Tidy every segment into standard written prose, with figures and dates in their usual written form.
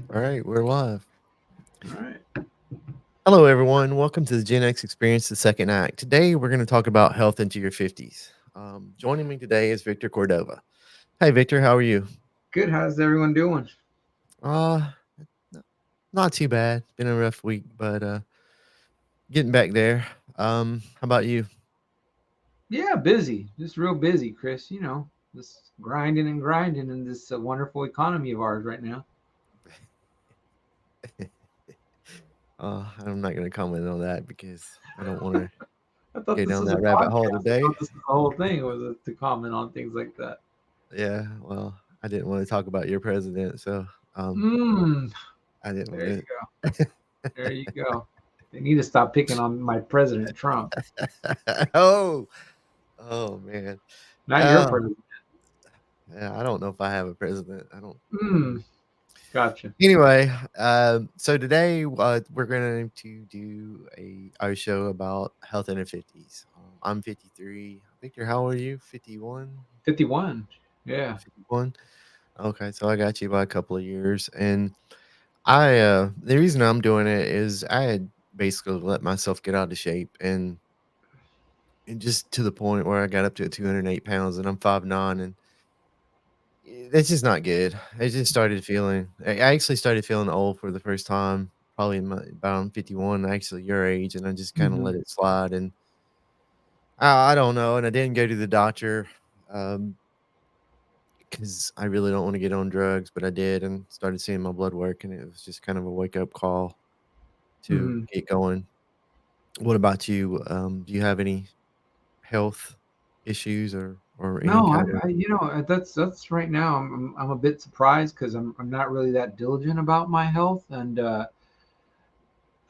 All right, we're live. All right. Hello, everyone. Welcome to the Gen X Experience, the second act. Today, we're going to talk about health into your 50s. Joining me today is Victor Cordova. Hey, Victor, how are you? Good. How's everyone doing? Uh, n- Not too bad. It's been a rough week, but getting back there. How about you? Yeah, busy. Just real busy, Chris. Just grinding and grinding in this wonderful economy of ours right now. I'm not going to comment on that because I don't want to I thought go this down was a that rabbit hole podcast. I today. thought this was the whole thing was to comment on things like that. Yeah, well, I didn't want to talk about your president, so um, Mmm. I didn't There you want go. There you go. They need to stop picking on my President Trump, to. Oh man. not your Oh, president. yeah, I don't know if I have a president. I don't. Mmm. Gotcha. Anyway, so today we're going to do our show about health in the 50s. I'm 53. Victor, how old are you? 51? 51. Yeah. 51? Okay, so I got you by a couple of years. And the reason I'm doing it is I had basically let myself get out of shape and just to the point where I got up to 208 pounds and I'm 5'9", and that's just not good. I just started feeling I actually started feeling old for the first time, probably in my about I'm 51, actually your age, and I just kinda Mm-hmm. let it slide, and I don't know, and I didn't go to the doctor, um, because I really don't wanna get on drugs, but I did and started seeing my blood work, and it was just kind of a wake-up call to Mm-hmm. get going. What about you? Do you have any health issues or any No, kind of that's right now. I'm a bit surprised because I'm not really that diligent about my health, and I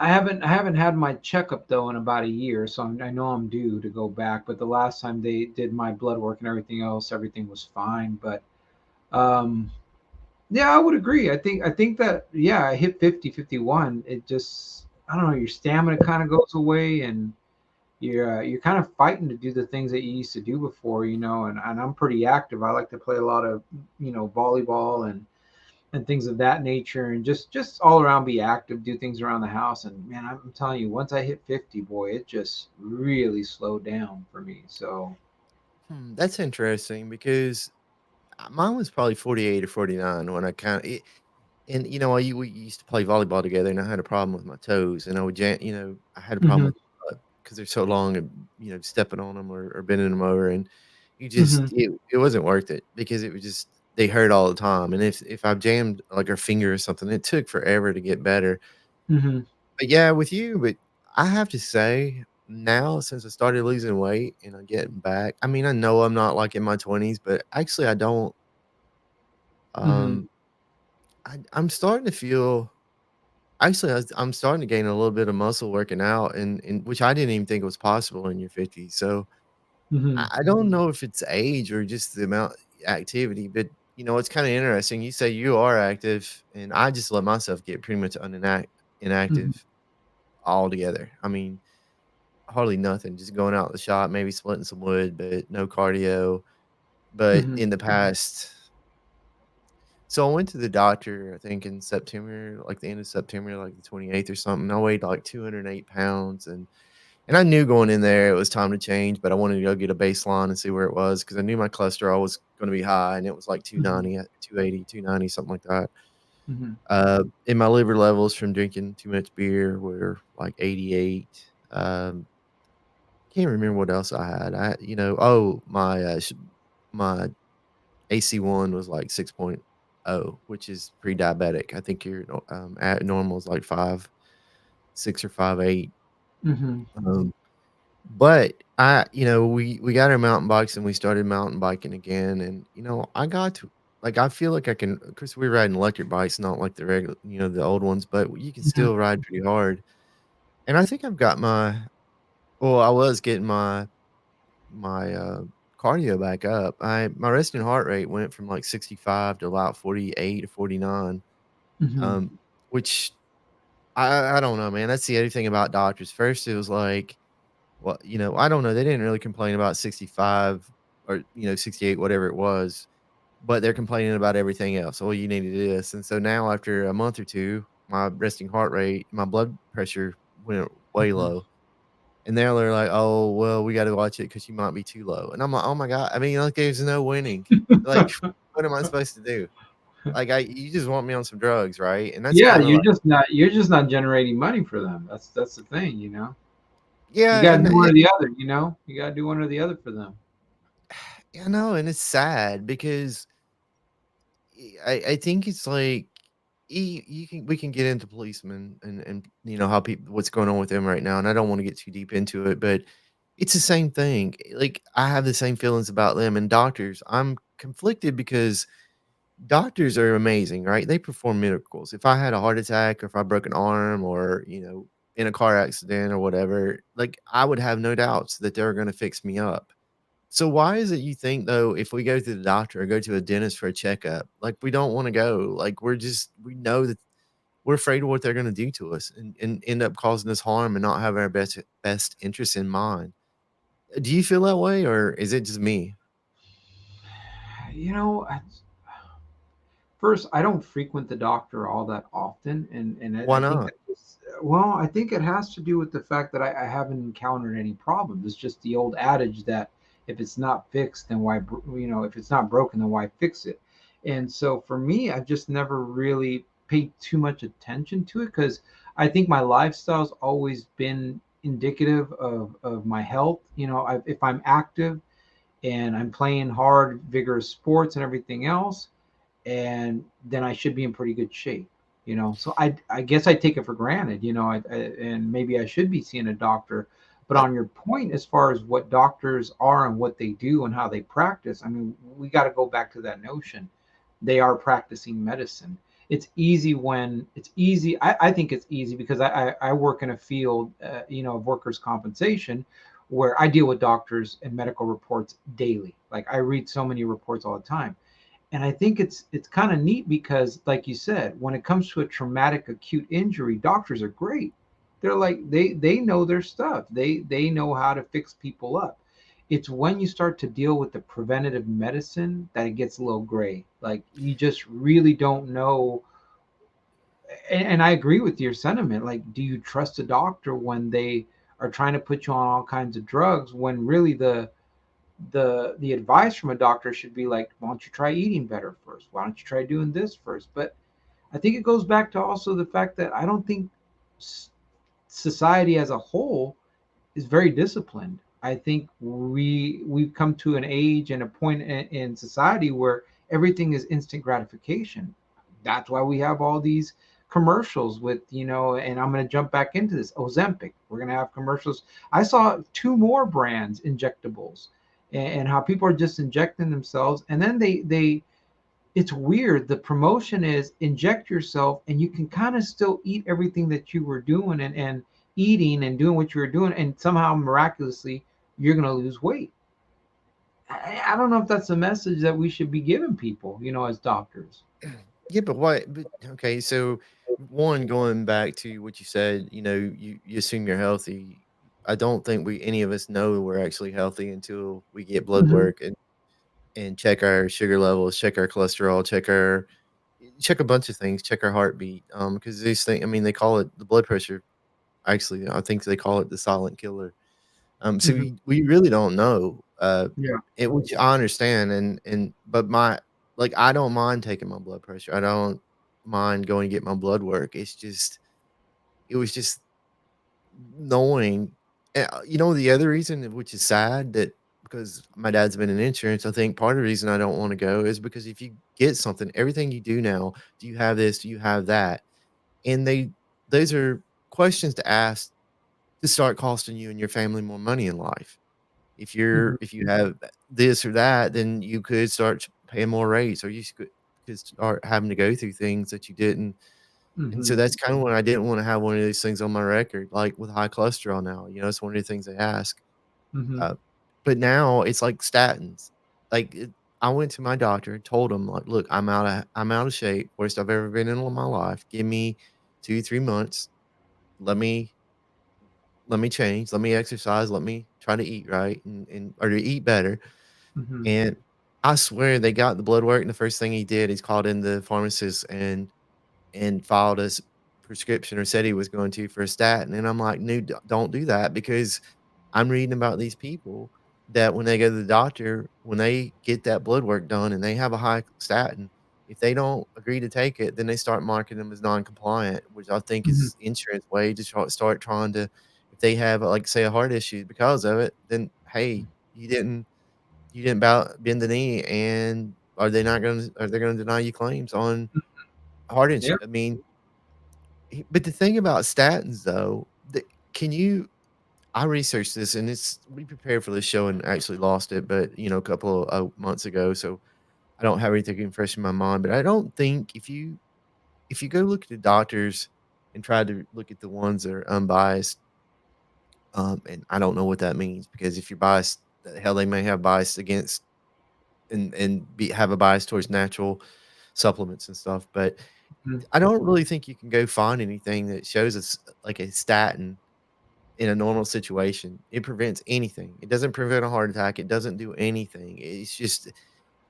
haven't had my checkup though in about a year, so I know I'm due to go back. But the last time they did my blood work and everything else, everything was fine. But um, yeah, I would agree. I think that yeah, I hit 50, 51. It just I don't know, your stamina kind of goes away, and you're kind of fighting to do the things that you used to do before, and I'm pretty active. I like to play a lot of volleyball and things of that nature, and just all around be active, do things around the house. And man, I'm telling you, once I hit 50, boy, it just really slowed down for me. So that's interesting because mine was probably 48 or 49 when I kinda and, we used to play volleyball together, and I had a problem with my toes, and I would I had a problem hmm with because they're so long and, stepping on them or bending them over, and you just hmm it wasn't worth it because it was just they hurt all the time, and if I jammed, like, a finger or something, it took forever to get better. hmm But, yeah, with you but I have to say, now since I started losing weight and I'm getting back I mean, I know I'm not, like, in my 20s, but actually I don't, hmm um I'm starting to feel actually, I'm starting to gain a little bit of muscle working out and which I didn't even think was possible in your 50s, so hmm I don't know if it's age or just the amount activity, but, it's kinda interesting. You say you are active, and I just let myself get pretty much hmm inactive altogether. I mean, hardly nothing, just going out in the shop, maybe splitting some wood, but no cardio. But hmm in the past so I went to the doctor, I think in September, like the end of September, like the 28th or something. I weighed like 208 pounds and I knew going in there it was time to change, but I wanted to go get a baseline and see where it was because I knew my cholesterol was going to be high and it was like hmm 290, 280, 290, something like that. hmm And my liver levels from drinking too much beer were like 88. Um, can't remember what else I had. My AC1 was like 6.0, which is pre-diabetic. I think your at normal is like 5.6 or 5.8. hmm Um, but we got our mountain bikes and we started mountain biking again, and I got to like I feel like I can. Of course, we're riding electric bikes, not like the regular, the old ones, but you can hmm still ride pretty hard. And I think I've got I was getting my cardio back up. My resting heart rate went from like 65 to about 48 or 49, hmm um, which I don't know, man. That's the other thing about doctors. First, it was like, well, I don't know. They didn't really complain about 65 or 68, whatever it was. but they're complaining about everything else. "Oh, you need to do this." And so now after a month or 2, my resting heart rate, my blood pressure went way Mhm. low. And now they're like, "Oh, well, we gotta watch it because you might be too low." And I'm like, "Oh my god." I mean, like, there's no winning. Like, what am I supposed to do? Like, you just want me on some drugs, right? And that's Yeah, kinda like you're just not generating money for them. That's the thing, you know. You yeah, got to and do one or the other, you know. You got to do one or the other for them. I know, and it's sad because I think it's like you can we can get into policemen and you know how people what's going on with them right now, and I don't want to get too deep into it, but it's the same thing. Like I have the same feelings about them and doctors. I'm conflicted because doctors are amazing, right? They perform miracles. If I had a heart attack or if I broke an arm or, you know, in a car accident or whatever, like I would have no doubts that they're going to fix me up. So why is it you think though, if we go to the doctor or go to a dentist for a checkup, like we don't want to go, like we know that we're afraid of what they're going to do to us and end up causing us harm and not have our best interests in mind. Do you feel that way or is it just me? You know, first, I don't frequent the doctor all that often, and Why I think not? that well, I think it has to do with the fact that I haven't encountered any problems. It's just the old adage that if it's not fixed, then why, if it's not broken, then why fix it? And so for me, I've just never really paid too much attention to it because I think my lifestyle's always been indicative of my health. If I'm active and I'm playing hard, vigorous sports and everything else, and then I should be in pretty good shape. So I guess I take it for granted. And maybe I should be seeing a doctor. But Uh, on your point, as far as what doctors are and what they do and how they practice, I mean, we got to go back to that notion. They are practicing medicine. It's easy. I think it's easy because I work in a field, of workers' compensation, where I deal with doctors and medical reports daily. Like I read so many reports all the time, and I think it's kind of neat because, like you said, when it comes to a traumatic acute injury, doctors are great. They're like they know their stuff. They know how to fix people up. It's when you start to deal with the preventative medicine that it gets a little gray. Like you just really don't know. And I agree with your sentiment. Like, do you trust a doctor when they are trying to put you on all kinds of drugs when really the advice from a doctor should be like, why don't you try eating better first? Why don't you try doing this first? But I think it goes back to also the fact that I don't think society as a whole is very disciplined. I think we've come to an age and a point in society where everything is instant gratification. That's why we have all these commercials with, and I'm going to jump back into this Ozempic. We're going to have commercials. I saw two more brands injectables, and how people are just injecting themselves, and then they it's weird. The promotion is inject yourself, and you can kind of still eat everything that you were doing and eating and doing what you were doing, and somehow miraculously you're going to lose weight. I don't know if that's a message that we should be giving people, as doctors. Yeah, but why? But okay, so one going back to what you said, you know, you assume you're healthy. I don't think we any of us know we're actually healthy until we get blood Hmm. work and check our sugar levels, check our cholesterol, check a bunch of things, check our heartbeat. Because these things, I mean, they call it the blood pressure. Actually, I think they call it the silent killer. So Hmm. we really don't know. Yeah. Which I understand, and but my like I don't mind taking my blood pressure. I don't mind going to get my blood work. It was just knowing. You know, the other reason, which is sad, that because my dad's been in insurance, I think part of the reason I don't want to go is because if you get something, everything you do now, do you have this? Do you have that? And those are questions to ask to start costing you and your family more money in life. Hmm. If you have this or that, then you could start paying more rates, or could start having to go through things that you didn't. And so Hmm. that's kind of when I didn't want to have one of these things on my record, like with high cholesterol now. You know, it's one of the things they ask. Hmm. Uh, but now it's like statins. Like I went to my doctor and told him, like, look, I'm out of shape, worst I've ever been in all my life. Give me 2 3 months. Let me let me change. Let me exercise. Let me try to eat right and or to eat better. Hmm. And I swear they got the blood work, and the first thing he did, he's called in the pharmacist and filed a prescription or said he was going to for a statin, and I'm like, "No, don't do that," because I'm reading about these people that when they go to the doctor, when they get that blood work done and they have a high statin, if they don't agree to take it, then they start marking them as non-compliant, which I think Mhm. is insurance way to start trying to if they have, like, say, a heart issue because of it, then, hey, you didn't bend the knee, and are they gonna deny you claims on heart Yeah. insurance? I mean, but the thing about statins, though, can you I researched this, and we prepared for this show and actually lost it, but, a couple of months ago, so I don't have everything fresh in my mind, but I don't think if you go look at the doctors and try to look at the ones that are unbiased, and I don't know what that means because if you're biased, the hell, they may have bias against and have a bias towards natural supplements and stuff, but Mhm. I don't really think you can go find anything that shows us like a statin in a normal situation. It prevents anything. It doesn't prevent a heart attack. It doesn't do anything. It's just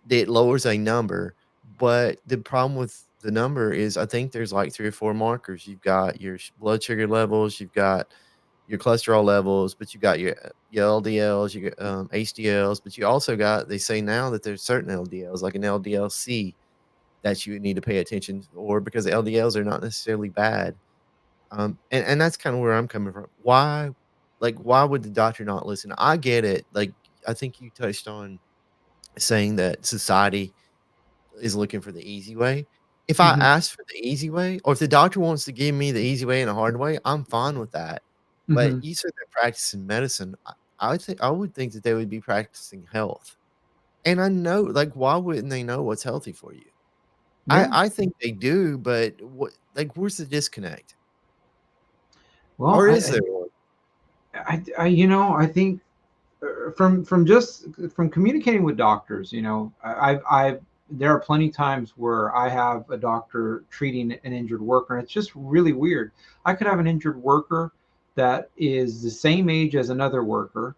it lowers a number. But the problem with the number is I think there's like 3 or 4 markers. You've got your blood sugar levels, you've got your cholesterol levels, but you got your LDLs, you got HDLs, but you also got they say now that there's certain LDLs like an LDLC that you need to pay attention or because the LDLs are not necessarily bad. And that's kinda where I'm coming from. Why would the doctor not listen? I get it, like, I think you touched on saying that society is looking for the easy way. If I Mhm. ask for the easy way, or if the doctor wants to give me the easy way and a hard way, I'm fine with that. But Mhm. you said they're practicing medicine. I would think that they would be practicing health. And I know like, why wouldn't they know what's healthy for you? I Yeah. I think they do, but where's the disconnect? Well, Or is there one? I think from just from communicating with doctors, I've there are plenty times where I have a doctor treating an injured worker, and it's just really weird. I could have an injured worker that is the same age as another worker,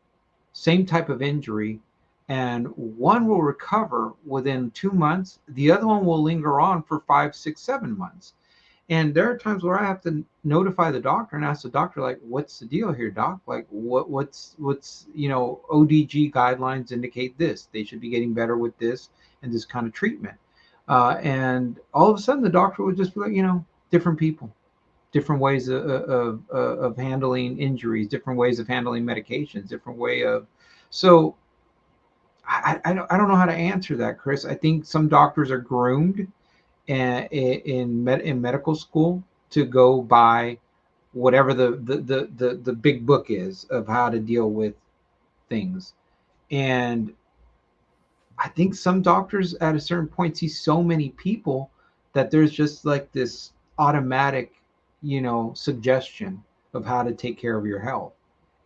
same type of injury, and one will recover within 2 months. The other one will linger on for 5, 6, 7 months. And there are times where I have to notify the doctor and ask the doctor, like, what's the deal here, doc? Like, what's ODG guidelines indicate this. They should be getting better with this and this kind of treatment. And all of a sudden, the doctor would just be like, different people, different ways of handling injuries, different ways of handling medications, different way of. So I don't know how to answer that, Chris. I think some doctors are groomed in medical school to go by whatever the big book is of how to deal with things. And I think some doctors at a certain point see so many people that there's just like this automatic, suggestion of how to take care of your health.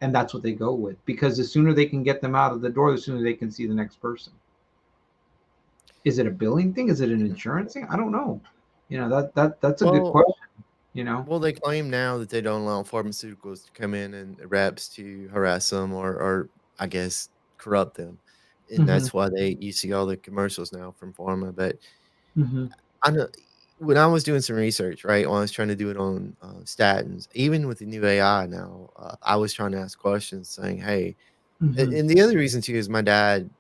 And that's what they go with because the sooner they can get them out of the door, the sooner they can see the next person. Is it a billing thing? Is it an Yeah. insurance thing? I don't know. That's a good Well question. You know. Well, they claim now that they don't allow pharmaceuticals to come in and reps to harass them or I guess corrupt them, and Hmm. that's why you see all the commercials now from pharma. But Hmm. I know when I was doing some research, right, when I was trying to do it on statins, even with the new AI now, I was trying to ask questions saying, "Hey," Hmm. and the other reason too is my dad.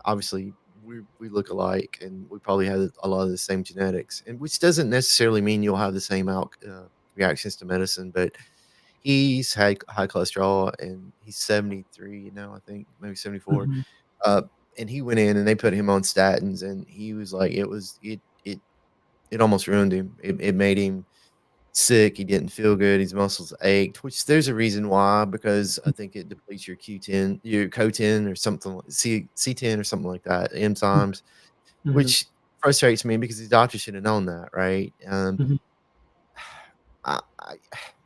Obviously, we look alike, and we probably have a lot of the same genetics, and which doesn't necessarily mean you'll have the same reactions to medicine, but he's had high cholesterol, and he's 73 now, I think, maybe 74. Hmm. Uh, and he went in and they put him on statins, and he was like, it almost ruined him. It made him sick. He didn't feel good. His muscles ached, which there's a reason why, because I think it depletes your Q10, your CoQ10 or something like C10 or something like that, enzymes, Hmm. which frustrates me because the doctor should have known that, right? Hmm. I I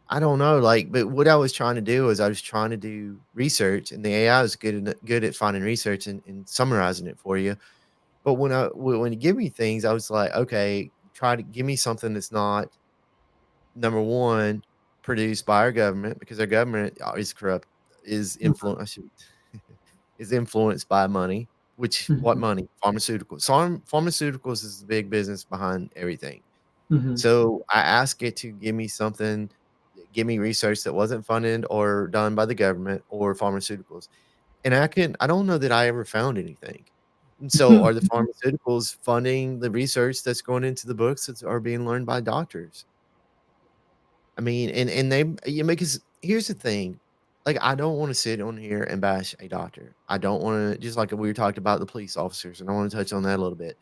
I don't know, like, but what I was trying to do is I was trying to do research, and the AI is good at finding research and summarizing it for you. But when you give me things, I was like, okay, try to give me something that's not number one produced by our government because our government is corrupt, is influenced, is influenced by money. which what Mhm. money? Pharmaceuticals. Pharmaceuticals is the big business behind everything. Mhm. So I asked it to give me something, give me research that wasn't funded or done by the government or pharmaceuticals. And I don't know that I ever found anything. And so are the pharmaceuticals funding the research that's going into the books that are being learned by doctors? I mean, and they you know, because here's the thing, like, I don't wanna sit on here and bash a doctor. I don't wanna just like we were talking about the police officers, and I wanna touch on that a little bit.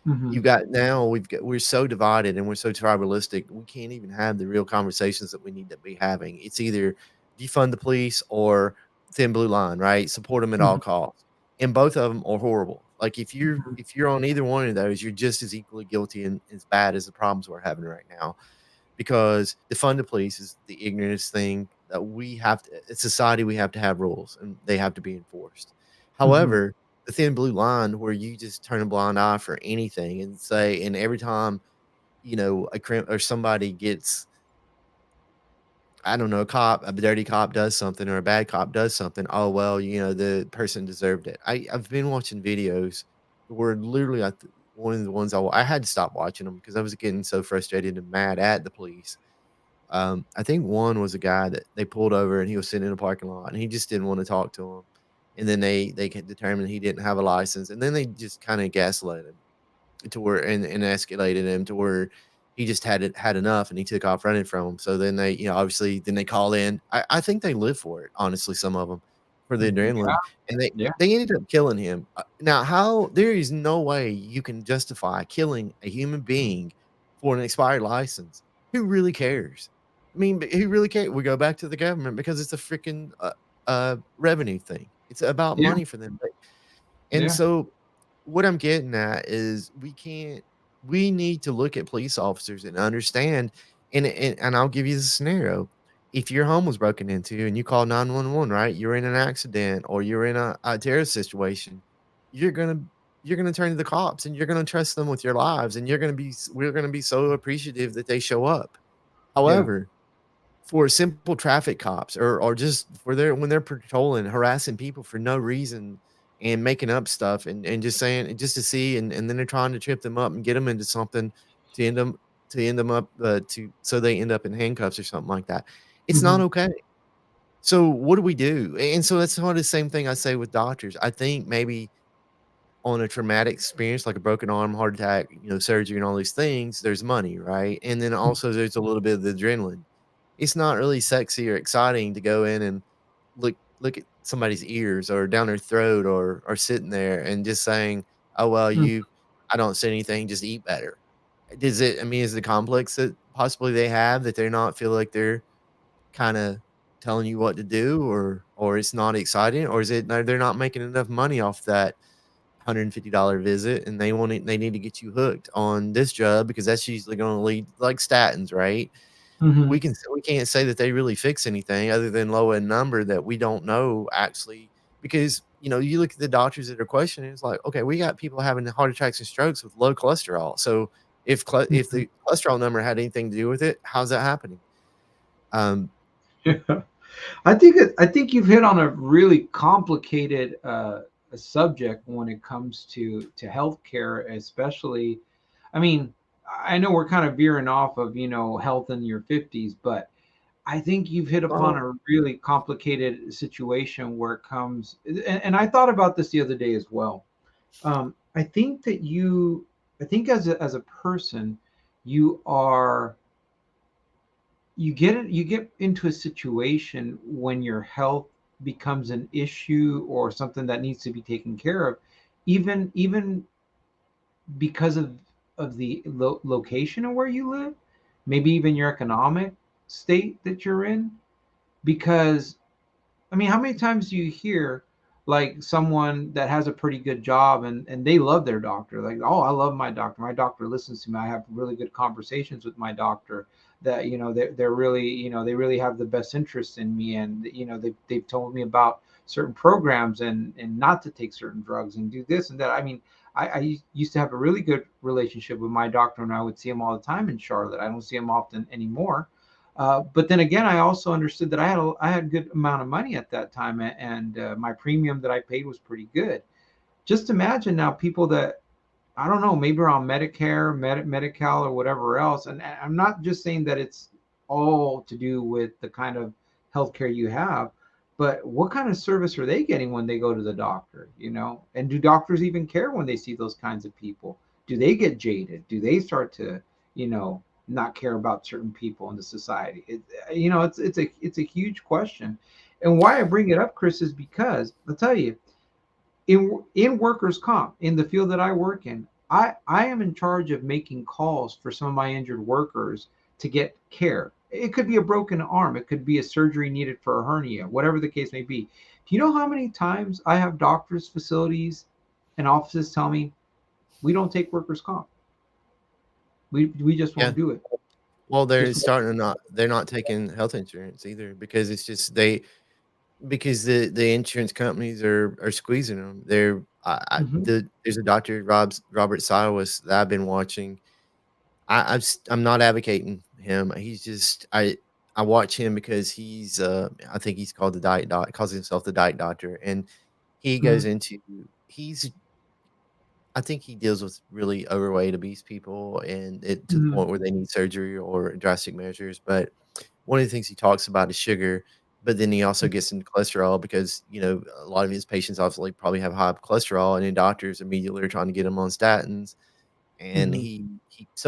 You Mhm. got now we're so divided and we're so tribalistic, we can't even have the real conversations that we need to be having. It's either defund the police or thin blue line, right? Support them at all Mhm. costs. And both of them are horrible. Like Mhm. if you're on either one of those, you're just as equally guilty and as bad as the problems we're having right now. Because defund the police is the ignorance thing that we have to as society, we have to have rules and they have to be enforced. Mhm. However, the thin blue line where you just turn a blind eye for anything and say and every time, you know, a crim or somebody gets I don't know, a dirty cop does something or a bad cop does something, oh, well, you know, the person deserved it. I've been watching videos where literally one of the ones I had to stop watching them because I was getting so frustrated and mad at the police. I think one was a guy that they pulled over and he was sitting in a parking lot and he just didn't want to talk to him. And then they could determine he didn't have a license and then they just kind of gaslit him to where and escalated him to where he just had enough and he took off running from him. So then they, you know, obviously then they call in. I think they live for it, honestly, some of them for the Yeah. adrenaline. And Yeah. they ended up killing him. Now, how there is no way you can justify killing a human being for an expired license. Who really cares? I mean, but who really cares? We go back to the government because it's a freaking revenue thing. It's about Yeah. money for them. And Yeah. so what I'm getting at is we need to look at police officers and understand and I'll give you the scenario. If your home was broken into and you call 911, right? You're in an accident or you're in a terrorist situation, you're gonna you're gonna turn to the cops and you're gonna trust them with your lives and we're gonna be so appreciative that they show up. Yeah. However, for simple traffic cops or just for their when they're patrolling, harassing people for no reason and making up stuff and just saying just to see and then they're trying to trip them up and get them into something to end them up to so they end up in handcuffs or something like that. It's not Mhm. okay. So what do we do? And so that's sort of the same thing I say with doctors. I think maybe on a traumatic experience like a broken arm, heart attack, you know, surgery and all these things, there's money, right? And then also there's a little bit of the adrenaline. It's not really sexy or exciting to go in and look at somebody's ears or down their throat or sitting there and just saying, "Oh, well, Mhm. I don't see anything, just eat better." Does it I mean, is the complex that possibly they have that they're not feel like they're kinda telling you what to do or it's not exciting, or is it they're not making enough money off that $150 visit and they need to get you hooked on this drug because that's usually gonna lead like statins, right? Mhm. We can't say that they really fix anything other than lower a number that we don't know actually because, you know, you look at the doctors that are questioning, it's like, okay, we got people having heart attacks and strokes with low cholesterol. So if Mhm. the cholesterol number had anything to do with it, how's that happening? Um, Yeah. I think you've hit on a really complicated a subject when it comes to healthcare, especially. I mean, I know we're kind of veering off of health in your 50s, but I think you've hit upon well, a really complicated situation where it comes, and I thought about this the other day as well. I think that I think as a person, you are you get into a situation when your health becomes an issue or something that needs to be taken care of, even because of the location of where you live, maybe even your economic state that you're in. Because I mean, how many times do you hear like someone that has a pretty good job and they love their doctor? Like, oh, I love my doctor. My doctor listens to me. I have really good conversations with my doctor. That they're really they really have the best interest in me, and they've told me about certain programs and not to take certain drugs and do this and that. I mean, I used to have a really good relationship with my doctor, and I would see him all the time in Charlotte. I don't see him often anymore, but then again, I also understood that I had a good amount of money at that time, and my premium that I paid was pretty good. just imagine now people that, I don't know, maybe on Medicare, Medi-Cal, or whatever else. And I'm not just saying that it's all to do with the kind of healthcare you have, but what kind of service are they getting when they go to the doctor? And do doctors even care when they see those kinds of people? Do they get jaded? Do they start to, not care about certain people in the society? It's a huge question. And why I bring it up, Chris, is because I'll tell you, in workers comp, in the field that I work in, I am in charge of making calls for some of my injured workers to get care. It could be a broken arm, it could be a surgery needed for a hernia, whatever the case may be. Do you know how many times I have doctors, facilities, and offices tell me we don't take workers comp? We just Yeah. won't do it. Well, they're Just starting to not they're not taking health insurance either because it's just because the insurance companies are squeezing them. hmm There's a doctor, Robert Sywis, that I've been watching. I'm not advocating him. He's just I watch him because I think he's called the diet doc calls himself the diet doctor, and he hmm goes into he's I think he deals with really overweight, obese people, and it to the hmm point where they need surgery or drastic measures. But one of the things he talks about is sugar, but then he also gets into cholesterol because a lot of his patients obviously probably have high cholesterol, and then doctors immediately are trying to get them on statins. And hmm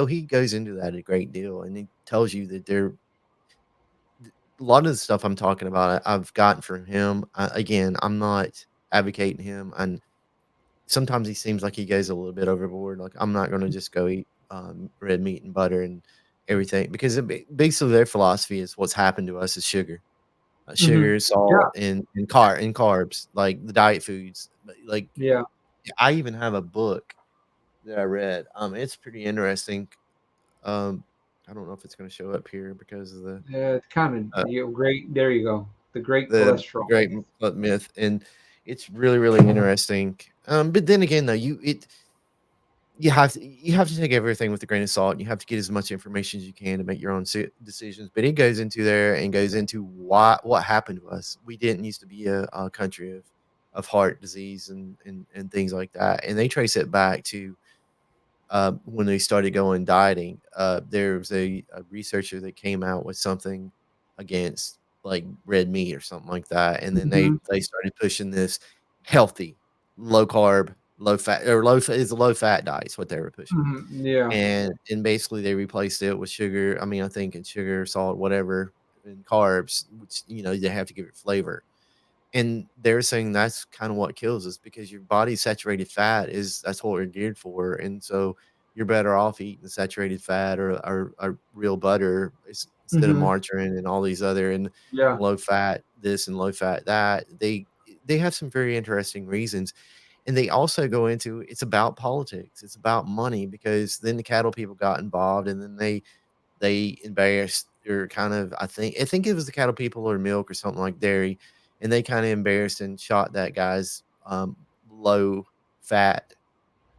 he goes into that a great deal, and he tells you that a lot of the stuff I'm talking about, I've gotten from him. Again, I'm not advocating him, and sometimes he seems like he goes a little bit overboard. Like, I'm not gonna just go eat, red meat and butter and everything because basically their philosophy is what's happened to us is sugar. hmm Sugar, Yeah. salt, and carbs, like the diet foods. But, like, Yeah. I even have a book that I read. It's pretty interesting. Um, I don't know if it's gonna show up here because of Yeah. It's kind uh, of great. There you go. The great the cholesterol great myth. myth, and it's really, really interesting. But then again, though, you have to take everything with a grain of salt, and you have to get as much information as you can to make your own decisions. But it goes into there and goes into what happened to us. We didn't used to be a country of heart disease and things like that, and they trace it back to when they started going dieting. There was a researcher that came out with something against like red meat or something like that, and then hmm they started pushing this healthy, low carb, low fat or is a low fat diet is what they were pushing. Yeah. And basically they replaced it with sugar. I mean, I think in sugar, salt, whatever, and carbs, which they have to give it flavor. And they're saying that's kind of what kills us because your body's saturated fat that's what we're geared for. And so you're better off eating saturated fat or real butter instead of hmm margarine and all these other and Yeah. low fat this and low fat that. They have some very interesting reasons. And they also go into it's about politics. It's about money because then the cattle people got involved and then they embarrassed or kind of I think it was the cattle people or milk or something like dairy, and they kinda embarrassed and shot that guy's, low fat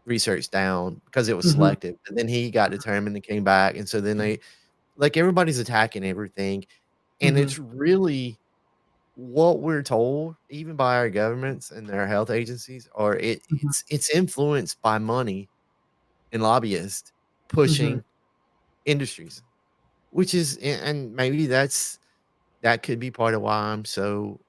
research down because it was hmm selective, and then he got determined and came back, and so then everybody's attacking everything, and hmm it's really what we're told, even by our governments and their health agencies, or hmm it's influenced by money and lobbyists hmm pushing industries. Which is and maybe that could be part of why I'm so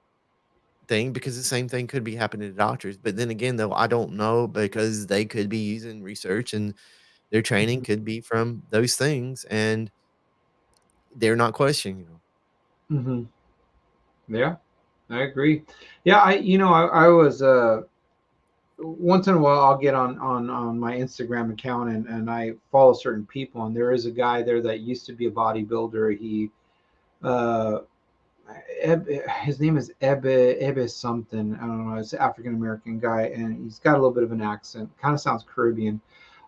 because the same thing could be happening to doctors, but then again, though, I don't know because they could be using research and their training could be from those things, and they're not questioning them. hmm Yeah, I agree. Yeah, I was once in a while I'll get on my Instagram account and I follow certain people, and there is a guy there that used to be a bodybuilder. Uh his name is Ebe something. I don't know. It's an African American guy, and he's got a little bit of an accent. Kind of sounds Caribbean.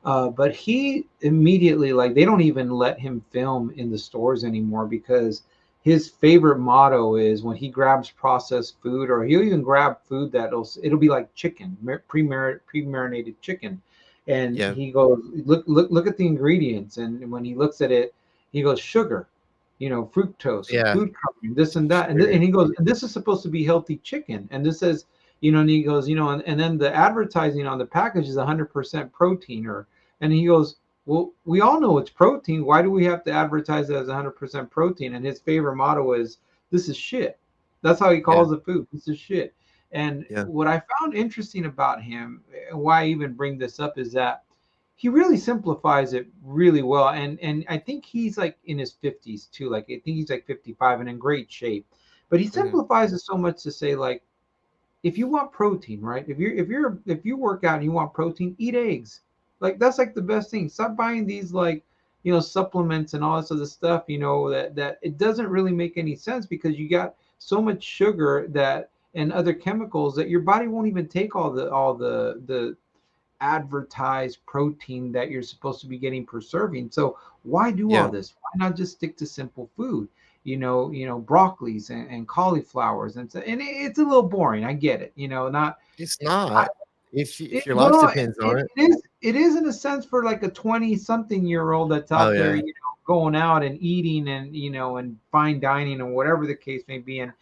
But he immediately, like, they don't even let him film in the stores anymore because his favorite motto is when he grabs processed food, or he'll even grab food it'll be like chicken, pre-marinated chicken, and Yeah. he goes, look at the ingredients, and when he looks at it, he goes, sugar, fructose, Yeah. food coloring, this and that, and Sure. he goes, and this is supposed to be healthy chicken, and this says, And he goes, and then the advertising on the package is 100% protein, and he goes, well, we all know it's protein. Why do we have to advertise it as 100% protein? And his favorite motto is, this is shit. That's how he Yeah, calls the food. This is shit. And yeah, what I found interesting about him, and why I even bring this up, is that he really simplifies it really well. And I think he's like in his 50s too. Like I think he's like 55 and in great shape. But he mhm, simplifies it so much to say, like, if you want protein, right? If you work out and you want protein, eat eggs. Like that's like the best thing. Stop buying these, like, supplements and all this other stuff, that it doesn't really make any sense, because you got so much sugar that and other chemicals that your body won't even take all the advertised protein that you're supposed to be getting per serving. So why do all yeah. this? Why not just stick to simple food? Broccolis and cauliflowers, and it's a little boring. I get it. Not It's I, not. If your life well, depends on it, it. it is. It is in a sense for like a 20-something-year-old that's Oh, out there, yeah. going out and eating and and fine dining and whatever the case may be. And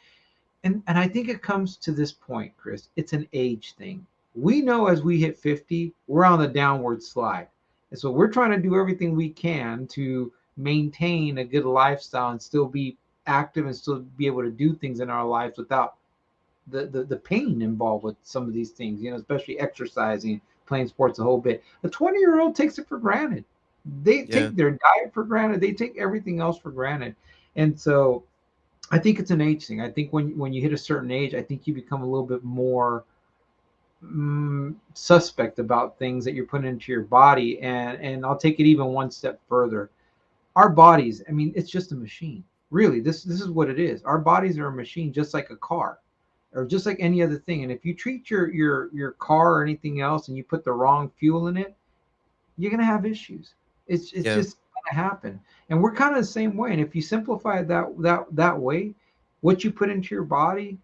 I think it comes to this point, Chris. It's an age thing. We know as we hit 50, we're on the downward slide. And so we're trying to do everything we can to maintain a good lifestyle and still be active and still be able to do things in our lives without the pain involved with some of these things, especially exercising, playing sports a whole bit. A 20-year-old takes it for granted. They Yeah, take their diet for granted. They take everything else for granted. And so I think it's an age thing. I think when you hit a certain age, I think you become a little bit more suspect about things that you're putting into your body. And I'll take it even one step further. Our bodies, I mean, it's just a machine. Really, this is what it is. Our bodies are a machine, just like a car, or just like any other thing. And if you treat your car or anything else, and you put the wrong fuel in it, you're gonna have issues. It's yeah, just gonna happen. And we're kind of the same way. And if you simplify it that way, what you put into your body,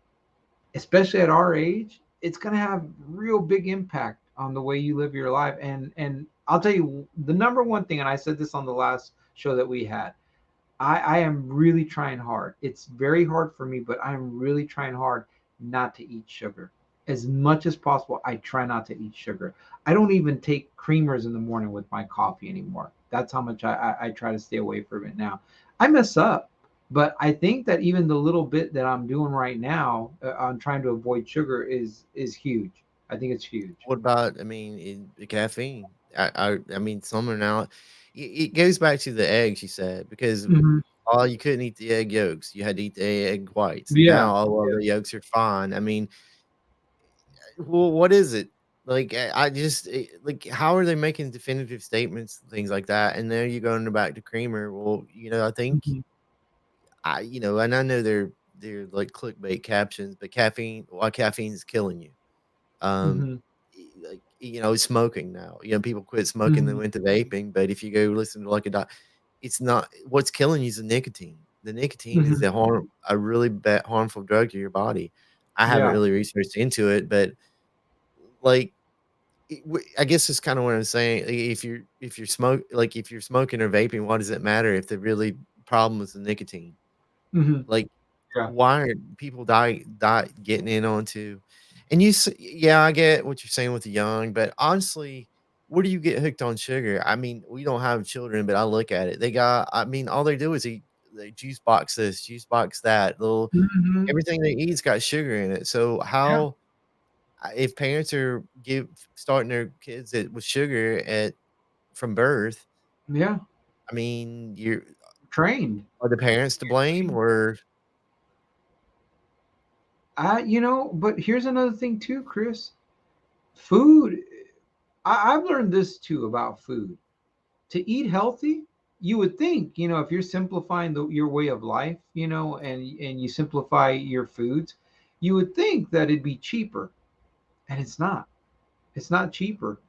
especially at our age, it's gonna have real big impact on the way you live your life. And I'll tell you the number one thing, and I said this on the last show that we had. I am really trying hard. It's very hard for me, but I'm really trying hard not to eat sugar. As much as possible, I try not to eat sugar. I don't even take creamers in the morning with my coffee anymore. That's how much I try to stay away from it now. I mess up, but I think that even the little bit that I'm doing right now on trying to avoid sugar is huge. I think it's huge. what about, I mean, the caffeine? I mean, some are now it goes back to the eggs you said, because, Hmm. you couldn't eat the egg yolks, you had to eat the egg whites. Yeah. Now, all of the yolks are fine. I mean, well, what is it? Like, I just, like, how are they making definitive statements, things like that? And then you're going back to creamer. Well, I think Hmm. and I know they're like clickbait captions, but caffeine is killing you. Um, Hmm. like, smoking now. People quit smoking, they Hmm. went to vaping, but if you go listen to like a doc, it's not what's killing you is the nicotine. The nicotine is Hmm. a really bad harmful drug to your body. I haven't Yeah. really researched into it, but like I guess it's kind of what I'm saying. If you're smoking or vaping, what does it matter if the really problem is the nicotine? Hmm. Like, Yeah. why are people die getting in onto, and yeah, I get what you're saying with the young, but honestly, where do you get hooked on sugar? I mean, we don't have children, but I look at it. I mean, all they do is eat the juice box this, juice box that, little Hmm. everything they eat's got sugar in it. So Yeah. how if parents are give starting their kids with sugar at from birth, Yeah. I mean, you're Trained. are the parents to blame or But here's another thing too, Chris. Food. I've learned this too about food. To eat healthy, you would think, if you're simplifying your way of life, and you simplify your foods, you would think that it'd be cheaper, and it's not. It's not cheaper.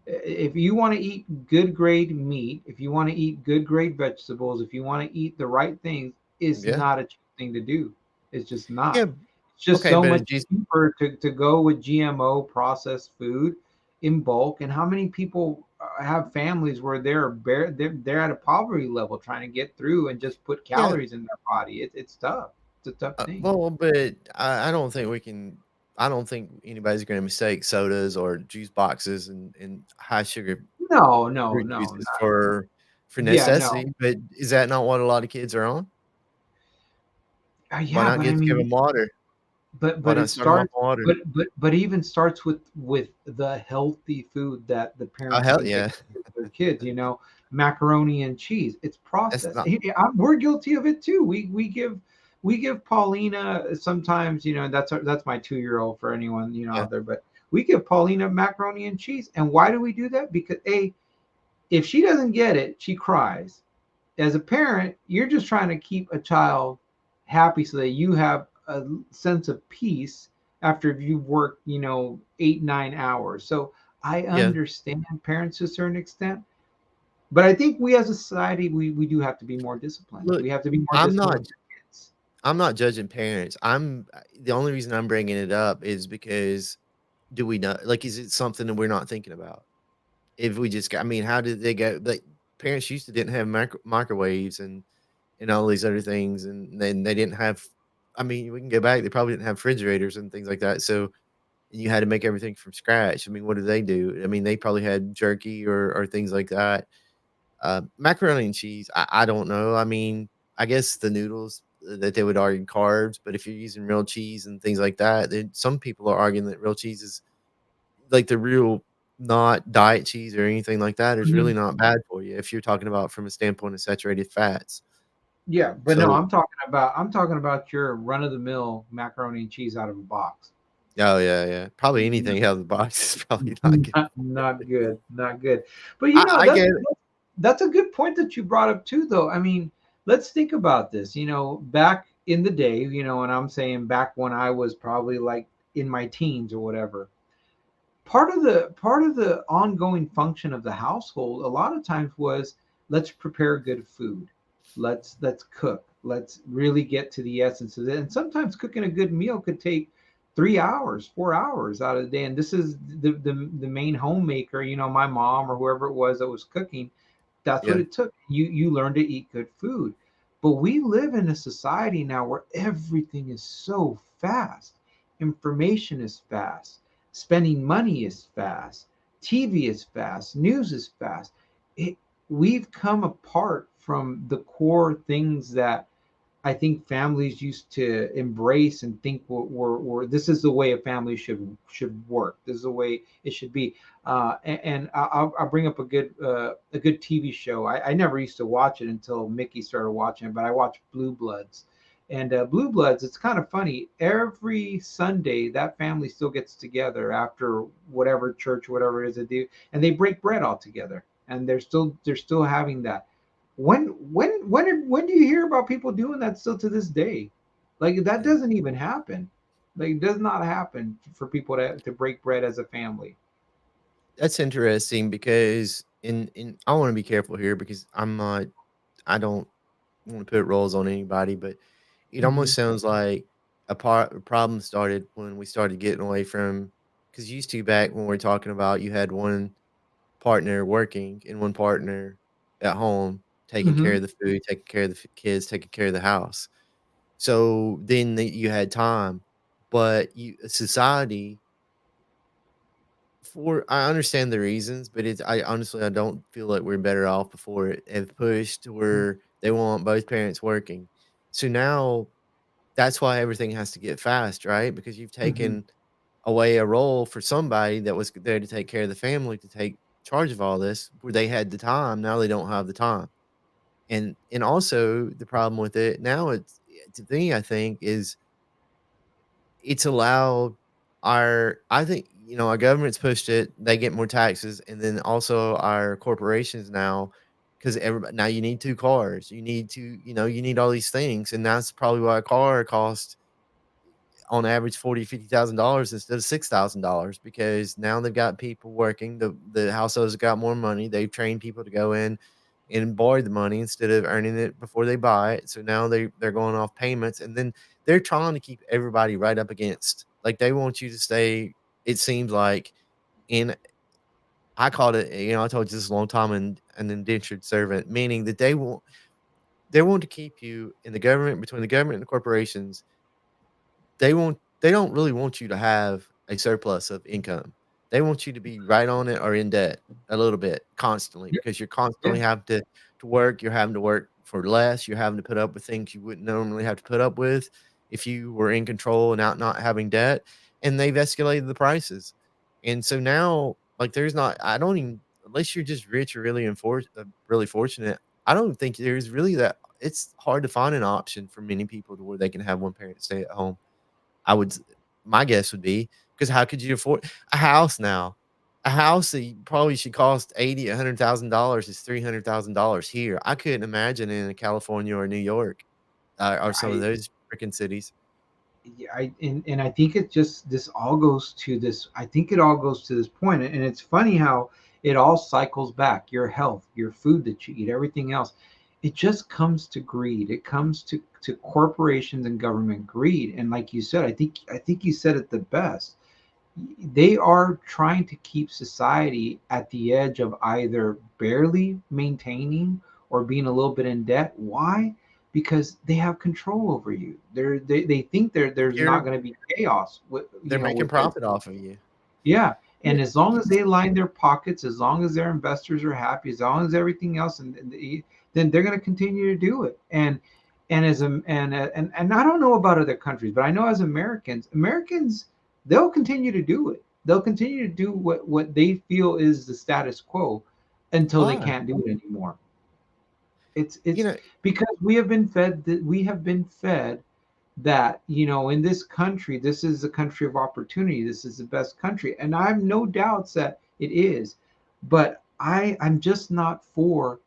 If you want to eat good grade meat, if you want to eat good grade vegetables, if you want to eat the right things, it's yeah. not a cheap thing to do. It's just not. Yeah, It's just okay, so but much it just cheaper to go with GMO processed food in bulk. And how many people have families where they're at a poverty level trying to get through and just put yeah. calories in their body? It's tough. It's a tough thing. Well, but I don't think we can. I don't think anybody's gonna mistake sodas or juice boxes and high sugar No, no, fruit no, juices not, for yeah, no, necessity, but is that not what a lot of kids are on? Why yeah, not but I give mean, them water? Why but not it start them off starts, on water? but even starts with the healthy food that the Oh, parents hell even take yeah. to their kids. Macaroni and cheese. It's That's processed. not We're guilty of it too. We give Paulina sometimes. That's my 2 year old for anyone yeah, out there. But we give Paulina macaroni and cheese. And why do we do that? Because if she doesn't get it, she cries. As a parent, you're just trying to keep a child happy so that you have a sense of peace after you've worked, 8, 9 hours. So I yeah. understand parents to a certain extent, but I think we as a society, we do have to be more disciplined. Look, We have to be more I'm not disciplined with our kids. I'm not judging parents. The only reason I'm bringing it up is because do we know like, is it something that we're not thinking about? If we just got I mean, how did they go like, parents used to didn't have microwaves and all these other things, and then they didn't have I mean, we can go back, they probably didn't have refrigerators and things like that, so you had to make everything from scratch. I mean, what did they do? I mean, they probably had jerky or things like that. Macaroni and cheese, I don't know. I mean, I guess the noodles that they would argue carbs, but if you're using real cheese and things like that, then some people are arguing that real cheese is like the real not diet cheese or anything like that is really Mhm. not bad for you if you're talking about from a standpoint of saturated fats. Yeah, but no, So I'm talking about your run of the mill macaroni and cheese out of a box. oh, yeah, yeah. Probably anything out of the box is probably not good for Not you. good, not good. But I that's get it. that's a good point that you brought up too, though. I mean, let's think about this. Back in the day, and I'm saying back when I was probably like in my teens or whatever. Part of the ongoing function of the household a lot of times was let's prepare good food, let's cook, let's really get to the essence of it. And sometimes cooking a good meal could take 3 hours, 4 hours out of the day. And this is the main homemaker, my mom or whoever it was that was cooking. That's what Yeah. it took. You learn to eat good food. But we live in a society now where everything is so fast. Information is fast. Spending money is fast. TV is fast. News is fast. It, we've come apart from the core things that I think families used to embrace and think were this is the way a family should work. This is the way it should be. And I'll bring up a good TV show. I never used to watch it until Mickey started watching it, but I watched Blue Bloods. And Blue Bloods, it's kind of funny. Every Sunday, that family still gets together after whatever church, whatever it is they do, and they break bread all together. And they're still having that. When do you hear about people doing that still to this day? Like that Yeah. doesn't even happen. Like it does not happen for people to break bread as a family. That's interesting because in I wanna be careful here because I don't wanna put roles on anybody, but it Hmm. almost sounds like a problem started when we started getting away from because used to back when we're talking about you had one partner working and one partner at home taking care Hmm. of the food, taking care of the kids, taking care of the house. So then you had time, but society for I understand the reasons, but I honestly I don't feel like we're better off before it have pushed to where they want both parents working. So now that's why everything has to get fast, right? Because you've Hmm. taken away a role for somebody that was there to take care of the family, to take charge of all this, where they had the time, now they don't have the time. And also the problem with it now to me, I think, is it's allowed I think, our government's pushed it, they get more taxes, and then also our corporations now, because everybody now you need 2 cars, you need all these things, and that's probably why a car costs on average 40, $50,000 instead of $6,000 because now they've got people working, the households have got more money, they've trained people to go in and borrow the money instead of earning it before they buy it, so now they're going off payments, and then they're trying to keep everybody right up against like, they want you to stay, it seems like, in I called it, I told you this a long time, an indentured servant, meaning that they want to keep you in the government between the government and the corporations, they want they don't really want you to have a surplus of income. They want you to be right on it or in debt a little bit constantly Yeah, because you're constantly yeah. having to work. You're having to work for less. You're having to put up with things you wouldn't normally have to put up with if you were in control and out not having debt. And they've escalated the prices. And so now, like, there's not, I don't even, unless you're just rich or really really fortunate, I don't think there's really that. It's hard to find an option for many people to where they can have one parent stay at home. I would my guess would be because how could you afford a house now? A house that probably should cost 80, $100,000 is $300,000 here. I couldn't imagine in California or New York, or some of I those freaking cities. Yeah, and I think it just this all goes to this. I think it all goes to this point, and it's funny how it all cycles back. Your health, your food that you eat, everything else. It just comes to greed. It comes to corporations and government greed. And like you said, I think you said it the best. They are trying to keep society at the edge of either barely maintaining or being a little bit in debt. Why? Because they have control over you. They think there's not You're going to be chaos with They're making with their profit off of you. yeah. Yeah, And as long as it's they line their pockets, as long as their investors are happy, as long as everything else, then they're going to continue to do it. And as a and I don't know about other countries, but I know as Americans, they'll continue to do it. They'll continue to do what they feel is the status quo until they why? can't do it anymore. You It's know because we have been fed that, in this country, this is a country of opportunity, this is the best country, and I have no doubts that it is. But I'm just not for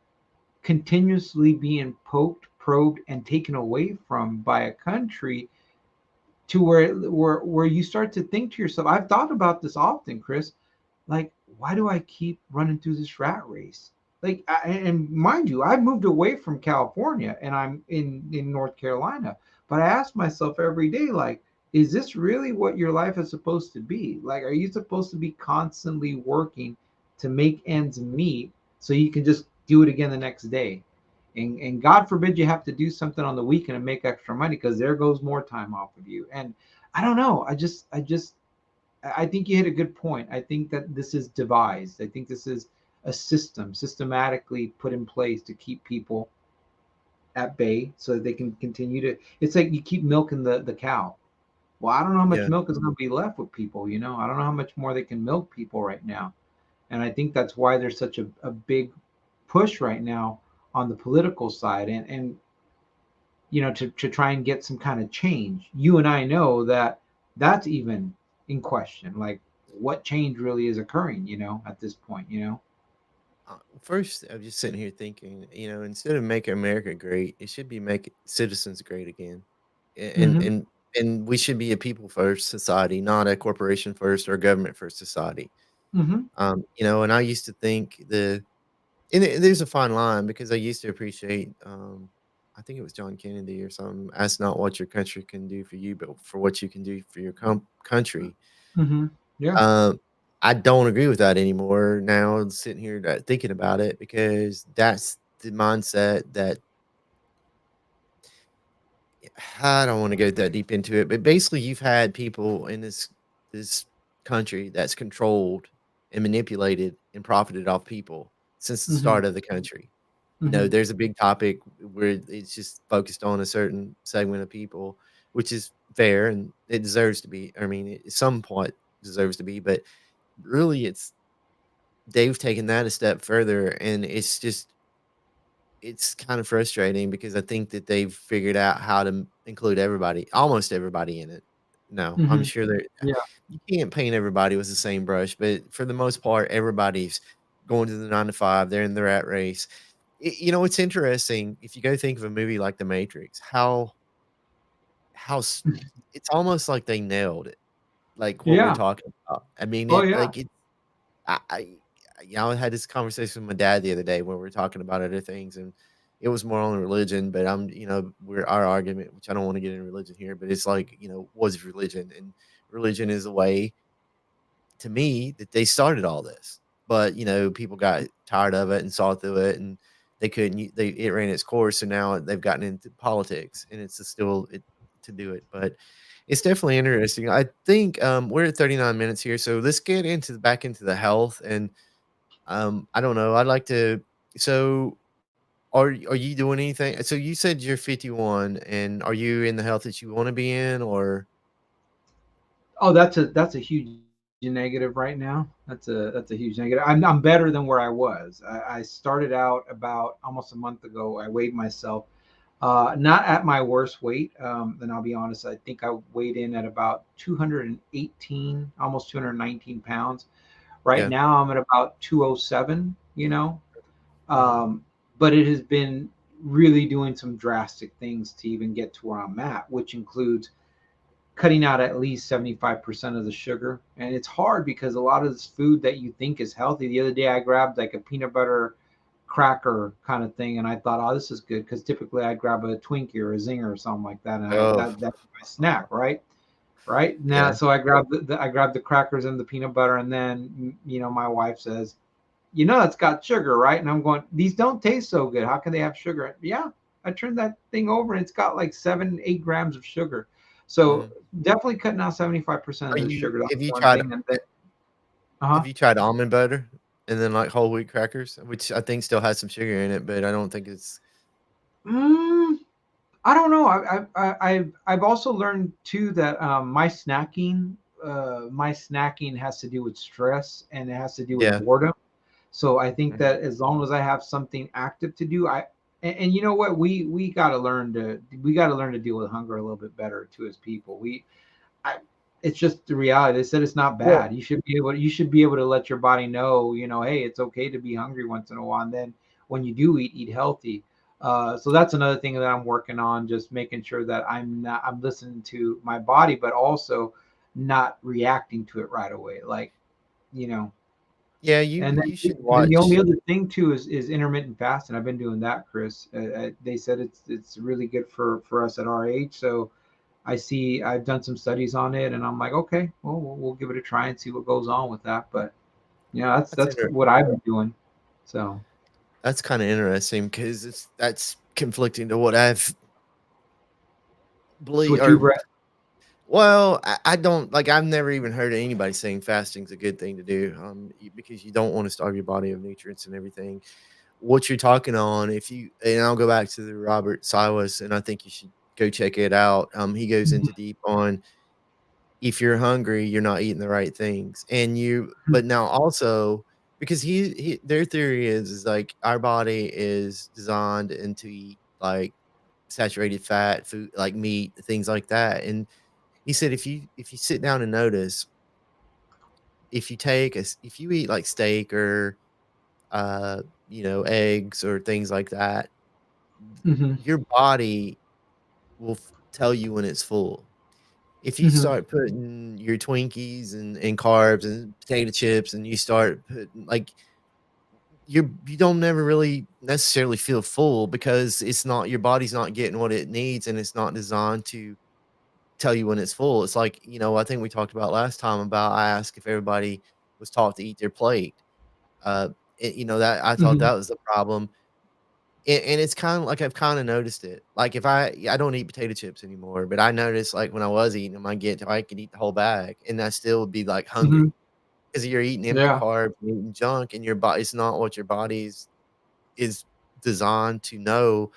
continuously being poked, probed, and taken away from by a country to where you start to think to yourself. I've thought about this often, Chris. Like, why do I keep running through this rat race? Like, and mind you, I moved away from California and I'm in North Carolina. But I ask myself every day, like, is this really what your life is supposed to be? Like, are you supposed to be constantly working to make ends meet so you can just do it again the next day? And God forbid you have to do something on the weekend and make extra money, because there goes more time off of you. And I don't know. I think you hit a good point. I think that this is devised. I think this is a system systematically put in place to keep people at bay so that they can continue to. It's like you keep milking the cow. Well, I don't know how much yeah, milk is going to be left with people. I don't know how much more they can milk people right now. And I think that's why there's such a big push right now on the political side, and to try and get some kind of change. You and I know that that's even in question. Like, what change really is occurring, at this point. first, I'm just sitting here thinking, instead of making America great, it should be making citizens great again. A- And Mm-hmm. and and we should be a people first society, not a corporation first or government first society. Mm-hmm. And I used to think there's a fine line because I used to appreciate, I think it was John Kennedy or something. Ask not what your country can do for you, but for what you can do for your country. Mm-hmm. Yeah. Um, I don't agree with that anymore now, sitting here thinking about it, because that's the mindset that I don't want to go that deep into it, but basically, you've had people in this country that's controlled and manipulated and profited off people since the Mm-hmm. start of the country. Mm-hmm. There's a big topic where it's just focused on a certain segment of people, which is fair and it deserves to be. I mean, it somewhat deserves to be, but really, they've taken that a step further, and it's kind of frustrating because I think that they've figured out how to include everybody, almost everybody in it. No, I'm Mm-hmm. sure that Yeah. you can't paint everybody with the same brush, but for the most part, everybody's going to the 9 to 5. They're in the rat race. It's interesting if you go think of a movie like The Matrix, how it's almost like they nailed it, like what we're Yeah. talking about. I mean, Oh yeah. I I had this conversation with my dad the other day where we were talking about other things, and it was more on religion, but we're our argument, which I don't want to get into religion here, but it's like, what is religion? And religion is a way to me that they started all this. But, people got tired of it and saw through it, and they couldn't it ran its course, so now they've gotten into politics, and it's still to do it, but it's definitely interesting. I think, we're at 39 minutes here, so let's get into back into the health and, I don't know, I'd like to so are you doing anything so you said you're 51, and are you in the health that you wanna be in, or Oh, that's a huge negative right now. That's a huge negative. I'm better than where I was. I started out about almost a month ago. I weighed myself, not at my worst weight. And I'll be honest, I think I weighed in at about 218, almost 219 pounds. Right yeah, now, I'm at about 207. mhm, Um, but it has been really doing some drastic things to even get to where I'm at, which includes cutting out at least 75% of the sugar. And it's hard because a lot of this food that you think is healthy. The other day I grabbed like a peanut butter cracker kind of thing and I thought, oh, this is good because typically I grab a Twinkie or a Zinger or something like that and oh, that's my snack, right? Right now, yeah, so I grabbed I grabbed the crackers and the peanut butter, and then my wife says, it's got sugar, right? And I'm going, these don't taste so good. How can they have sugar? Yeah, I turned that thing over and it's got like 7, 8 grams of sugar. So mhm. definitely cutting out 75% of Are the you sugar. That's have you one tried thing. And then, have uh-huh. you tried almond butter and then, like, whole wheat crackers? Which I think still has some sugar in it, but I don't think it's Mm, I don't know. I've also learned too that my snacking has to do with stress and it has to do with yeah, boredom. So I think mhm, that as long as I have something active to do, and you know what, we got to learn to deal with hunger a little bit better too as people. I, it's just the reality. They said it's not well bad. You should be able to let your body know, hey, it's okay to be hungry once in a while. And then when you do eat healthy. So that's another thing that I'm working on, just making sure that I'm listening to my body, but also not reacting to it right away. Like, you know, yeah, and you should then the only watch other thing too is intermittent fasting. I've been doing that, Chris. They said it's really good for us at our age. So I've done some studies on it, and I'm like, okay, well, we'll give it a try and see what goes on with that. But that's that's what I've been doing. So that's kinda interesting because that's conflicting to what I've believe what you've or read. well, I don't like, I've never even heard of anybody saying fasting's a good thing to do, because you don't wanna starve your body of nutrients and everything. What you're talking on, if you and I'll go back to the Robert Silas, and I think you should go check it out. He goes Mhm, into deep on if you're hungry, you're not eating the right things, and you mhm, but now also because he their theory is like our body is designed and to eat like saturated fat food, like meat, things like that, and he said if you sit down and notice, if you take a s if you eat like steak or, eggs or things like that, mhm, your body will tell you when it's full. If you mhm, start putting your Twinkies and carbs and potato chips and you start putting like you don't never really necessarily feel full because it's not your body's not getting what it needs and it's not designed to tell you when it's full. It's like, I think we talked about last time about I asked if everybody was taught to eat their plate. That I thought mhm, that was the problem. And it's kinda like I've kinda noticed it. Like, if I don't eat potato chips anymore, but I noticed, like, when I was eating them, I could eat the whole bag, and I still would be, like, mhm. hungry because 'cause you're eating empty Yeah. carbs and eating junk, and your body it's not what your body's is designed to know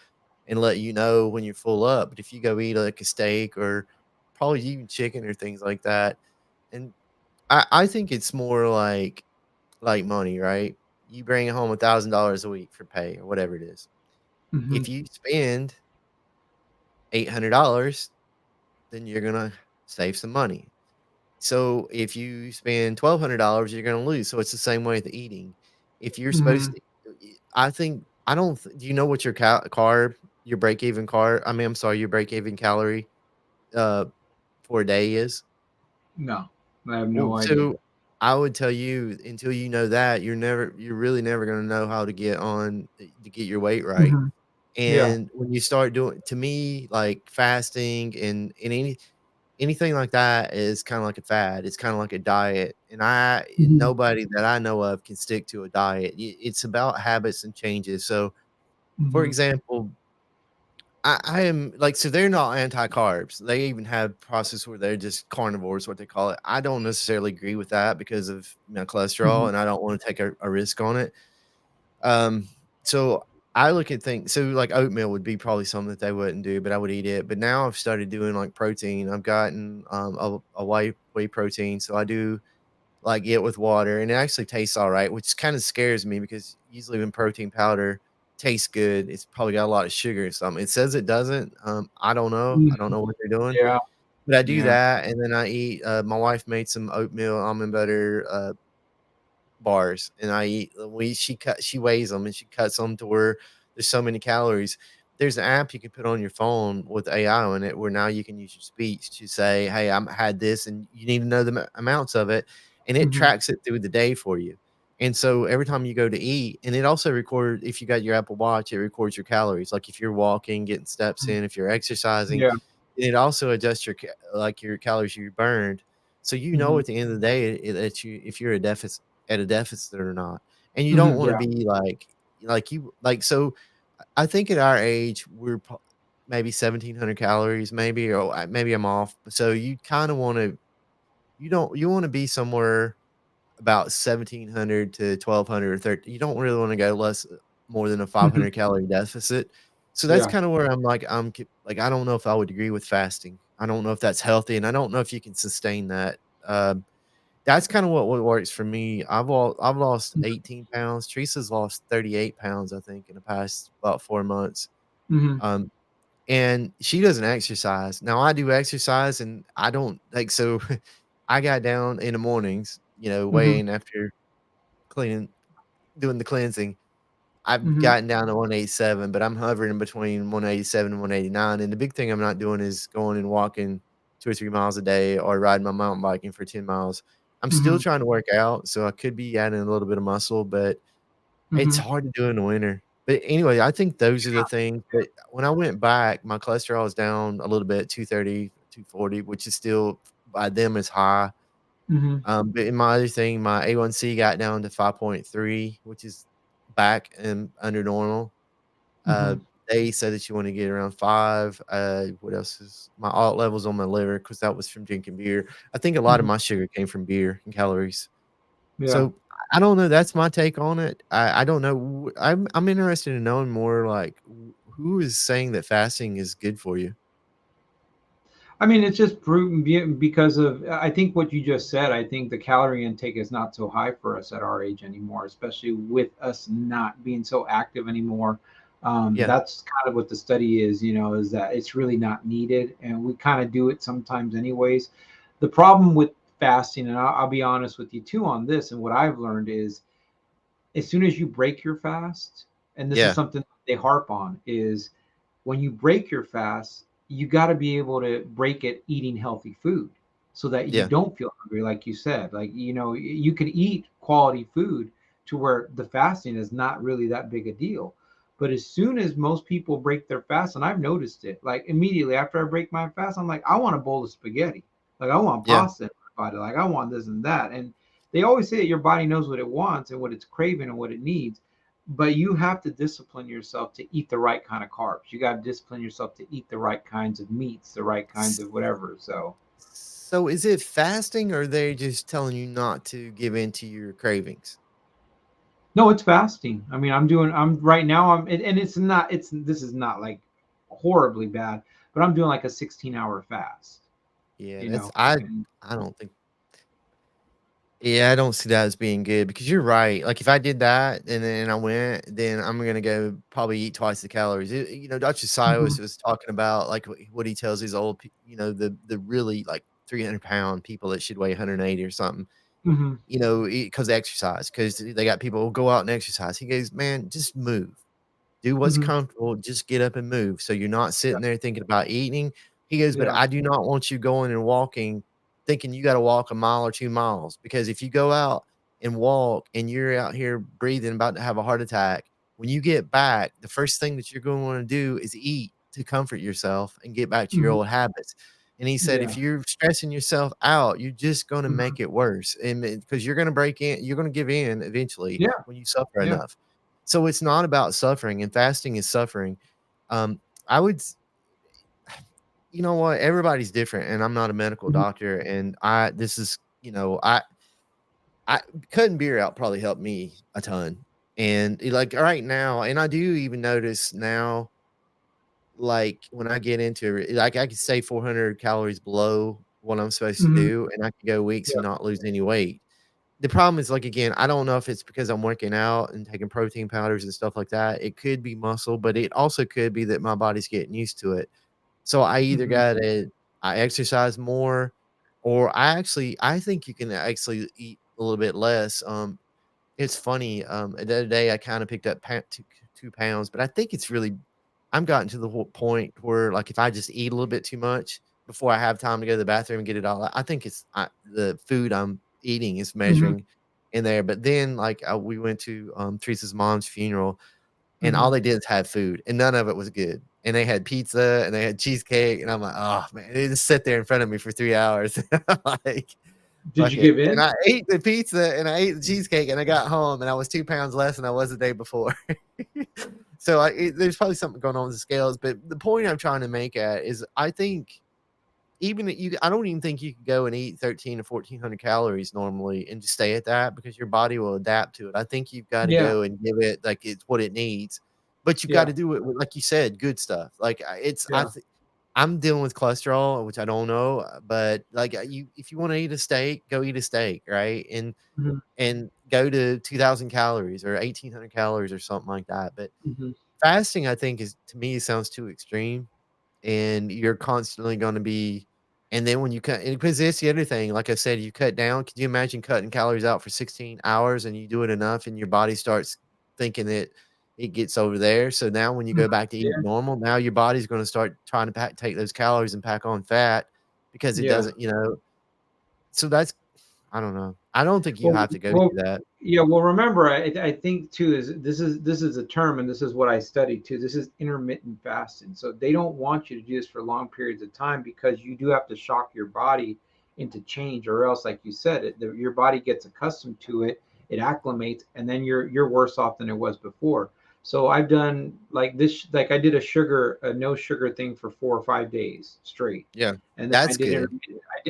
and let you know when you're full up, but if you go eat, like, a steak or probably even chicken or things like that, and I think it's more like money, right? You bring home $1,000 a week for pay or whatever it is. Mhm, If you spend $800, then you're gonna save some money. So if you spend $1,200, you're gonna lose. So it's the same way with eating. If you're supposed mhm. to, I think I don't. Do you know what your your break even I mean, I'm sorry, your break even calorie uh, for a day is? No, I have Well, no idea. so I would tell you until you know that, you're really never gonna know how to to get your weight right. Mhm. Yeah. And when you start doing to me, like, fasting and anything like that is kinda like a fad, it's kinda like a diet, and Mhm, nobody that I know of can stick to a diet. It's about habits and changes, so, for mhm, example, I am like, so they're not anti-carbs. They even have process where they're just carnivores, what they call it. I don't necessarily agree with that because of my cholesterol, Mhm, and I don't want to take a risk on it. Um, so I look at things, so like oatmeal would be probably something that they wouldn't do, but I would eat it. But now I've started doing like protein. I've gotten a whey protein, so I do like it with water, and it actually tastes all right, which kind of scares me because usually when protein powder tastes good, it's probably got a lot of sugar or something. It says it doesn't. I don't know. mhm. I don't know what they're doing, Yeah, but I do yeah. that, and then I eat. My wife made some oatmeal almond butter bars, and I eat she weighs them and she cuts them to where there's so many calories. There's an app you can put on your phone with AI on it where now you can use your speech to say, "Hey, I'm had this," and you need to know the amounts of it, and it Mhm, tracks it through the day for you. And so every time you go to eat, and it also records if you got your Apple Watch, it records your calories. Like if you're walking, getting steps mhm. in, if you're exercising, Yeah. and it also adjusts like your calories you burned. So you know Mhm, at the end of the day that you if you're a deficit at a deficit or not. And you don't mhm, wanna yeah. be like you like, so I think at our age, we're maybe 1,700 calories, maybe, or maybe I'm off. So you kinda wanna you wanna be somewhere about 1,700 to 1,200 or 13. You don't really wanna go less more than a Mhm, 500 calorie deficit. So that's yeah. kinda where like, I don't know if I would agree with fasting. I don't know if that's healthy, and I don't know if you can sustain that. That's kinda what works for me. I've lost Mhm, 18 pounds. Teresa's lost 38 pounds, I think, in the past about 4 months. mhm, Um, and she doesn't exercise. Now I do exercise, and I don't like, so I got down in the mornings, mhm, weighing after cleaning doing the cleansing. I've mhm, gotten down to 187, but I'm hovering between 187 and 189, and the big thing I'm not doing is going and walking 2 or 3 miles a day or riding my mountain biking for 10 miles. I'm still mhm, trying to work out, so I could be adding a little bit of muscle, but it's mhm. hard to do in the winter. But anyway, I think those are the things, but when I went back, my cholesterol is down a little bit, 230, 240, which is still by them is high. Mhm, But in my other thing, my A1C got down to 5.3, which is back and under normal. Uh, mhm, they said that you wanna get around 5. What else is my alt levels on my liver? Because that was from drinking beer. I think a lot of mhm. my sugar came from beer and calories. Yeah. So, I don't know, that's my take on it. I don't know, I'm interested in knowing more, like, who is saying that fasting is good for you? I mean, it's just proven because of I think what you just said. I think the calorie intake is not so high for us at our age anymore, especially with us not being so active anymore. Yeah, That's kind of what the study is, is that it's really not needed, and we kind of do it sometimes anyways. The problem with fasting, and I'll be honest with you too on this, and what I've learned is as soon as you break your fast, and this is yeah, something they harp on, is when you break your fast, you got to be able to break it eating healthy food so that you yeah, don't feel hungry, like you said. Like, you can eat quality food to where the fasting is not really that big a deal. But as soon as most people break their fast, and I've noticed it, like immediately after I break my fast, I'm like, I want a bowl of spaghetti. Like, I want yeah. pasta in my body. Like, I want this and that. And they always say that your body knows what it wants and what it's craving and what it needs, but you have to discipline yourself to eat the right kind of carbs. You got to discipline yourself to eat the right kinds of meats, the right kinds S of whatever. So, so is it fasting, or are they just telling you not to give in to your cravings? no, it's fasting. I mean, I'm right now, and this is not like horribly bad, but I'm doing like a 16-hour fast, Yeah, you that's know, and I don't think yeah, I don't see that as being good because you're right. Like if I did that and then I went, then I'm gonna go probably eat twice the calories. Dr. Mhm, Silas was talking about like what he tells these old, the really like 300-pound people that should weigh 180 or something. mhm, Because exercise, because they got people who go out and exercise. He goes, man, just move. Do what's mhm, comfortable, just get up and move, so you're not yeah, sitting there thinking about eating. He goes, "But yeah, I do not want you going and walking thinking you gotta walk a mile or 2 miles, because if you go out and walk and you're out here breathing, about to have a heart attack, when you get back, the first thing that you're gonna wanna do is eat to comfort yourself and get back to your mhm, old habits." And he said, "If yeah, you're stressing yourself out, you're just gonna mhm, make it worse, and because you're gonna give in eventually yeah, when you suffer yeah, enough." So it's not about suffering, and fasting is suffering. I would. you know what? Everybody's different, and I'm not a medical Mhm, doctor, and I this is, I cutting beer out probably helped me a ton, and, like, right now and I do even notice now, like, when I get into it, like, I could stay 400 calories below what I'm supposed to mhm, do, and I could go weeks yeah, and not lose any weight. The problem is, like, again, I don't know if it's because I'm working out and taking protein powders and stuff like that. It could be muscle, but it also could be that my body's getting used to it. So I either mhm, I exercise more, or I think you can actually eat a little bit less. It's funny, the other day I kinda picked up 2 pounds, but I think it's really I'm gotten to the whole point where, like, if I just eat a little bit too much before I have time to go to the bathroom and get it all out, I think it's the food I'm eating is mhm, measuring in there. But then, like, we went to, Teresa's mom's funeral, and all mhm. they did is have food, and none of it was good. And they had pizza, and they had cheesecake, and I'm like, "Oh, man." They just sit there in front of me for 3 hours. Like, Did "Fuck you it." give And in? I ate the pizza, and I ate the cheesecake, and I got home, and I was 2 pounds less than I was the day before. So, there's probably something going on with the scales, but the point I'm trying to make at is I think even that you I don't even think you could go and eat 13 to 1,400 calories normally and just stay at that because your body will adapt to it. I think you've gotta Yeah, go and give it like it's what it needs, but you've yeah, gotta do it with, like you said, good stuff. Like, I yeah, thi I'm dealing with cholesterol, which I don't know, but, like, you if you wanna eat a steak, go eat a steak, right? mhm, And go to 2,000 calories or 1,800 calories or something like that, but mhm, fasting, I think, is to me, sounds too extreme, and you're constantly gonna be and then when you cut and because that's the other thing, like I said, you cut down. Could you imagine cutting calories out for 16 hours and you do it enough and your body starts thinking that it gets over there? So now when you mhm, go back to eating yeah, normal, now your body's gonna start trying to take those calories and pack on fat because it yeah. doesn't, so that's I don't know. I don't think you Well, have to go well, through that. yeah. Well, remember, I think too is this is a term, and this is what I studied too. This is intermittent fasting. So they don't want you to do this for long periods of time because you do have to shock your body into change, or else, like you said, your body gets accustomed to it, it acclimates, and then you're worse off than it was before. So I've done like this, like I did a no sugar thing for 4 or 5 days straight, Yeah. and then That's good.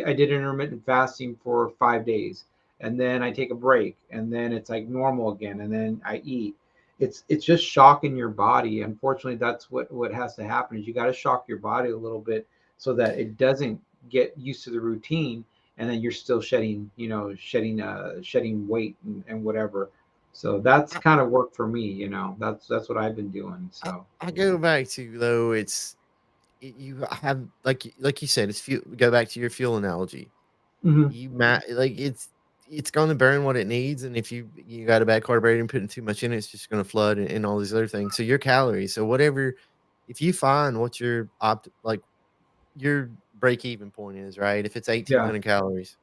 I did intermittent fasting for 5 days, and then I take a break, and then it's like normal again, and then I eat. It's just shocking your body. Unfortunately, that's what has to happen is you got to shock your body a little bit so that it doesn't get used to the routine, and then you're still shedding, shedding weight and whatever. So that's kind of worked for me. That's what I've been doing. I So I go back to though, you have like you said, it's fuel go back to your fuel analogy. hmm Like, it's gonna burn what it needs, and if you got a bad carburetor and putting too much in it, it's just gonna flood and all these other things. So your calories, so whatever if you find what your break even point is, right? If it's yeah, 1,800 calories,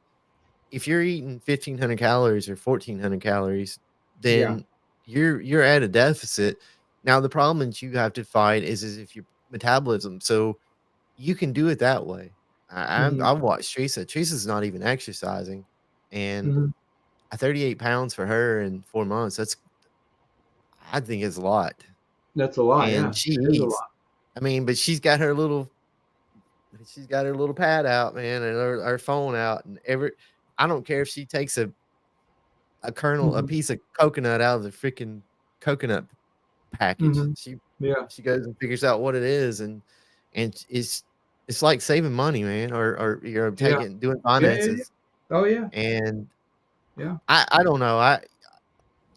if you're eating 1,500 calories or 1,400 calories, yeah, then you're at a deficit. Now the problem that you have to fight is if your metabolism so you can do it that way. hmm I've watched Teresa. Teresa's not even exercising, and hmm 38 pounds for her in 4 months, I think is a lot, that's a lot. and Yeah, she it is a eats lot. I mean, but she's got her little pad out, man, and her phone out, and I don't care if she takes a hmm piece of coconut out of the freaking coconut package. hmm Yeah. She goes and figures out what it is, and it's like saving money, man, or you're Yeah. taking doing Yeah, yeah, yeah. finances, Oh, yeah. and Yeah. I don't know,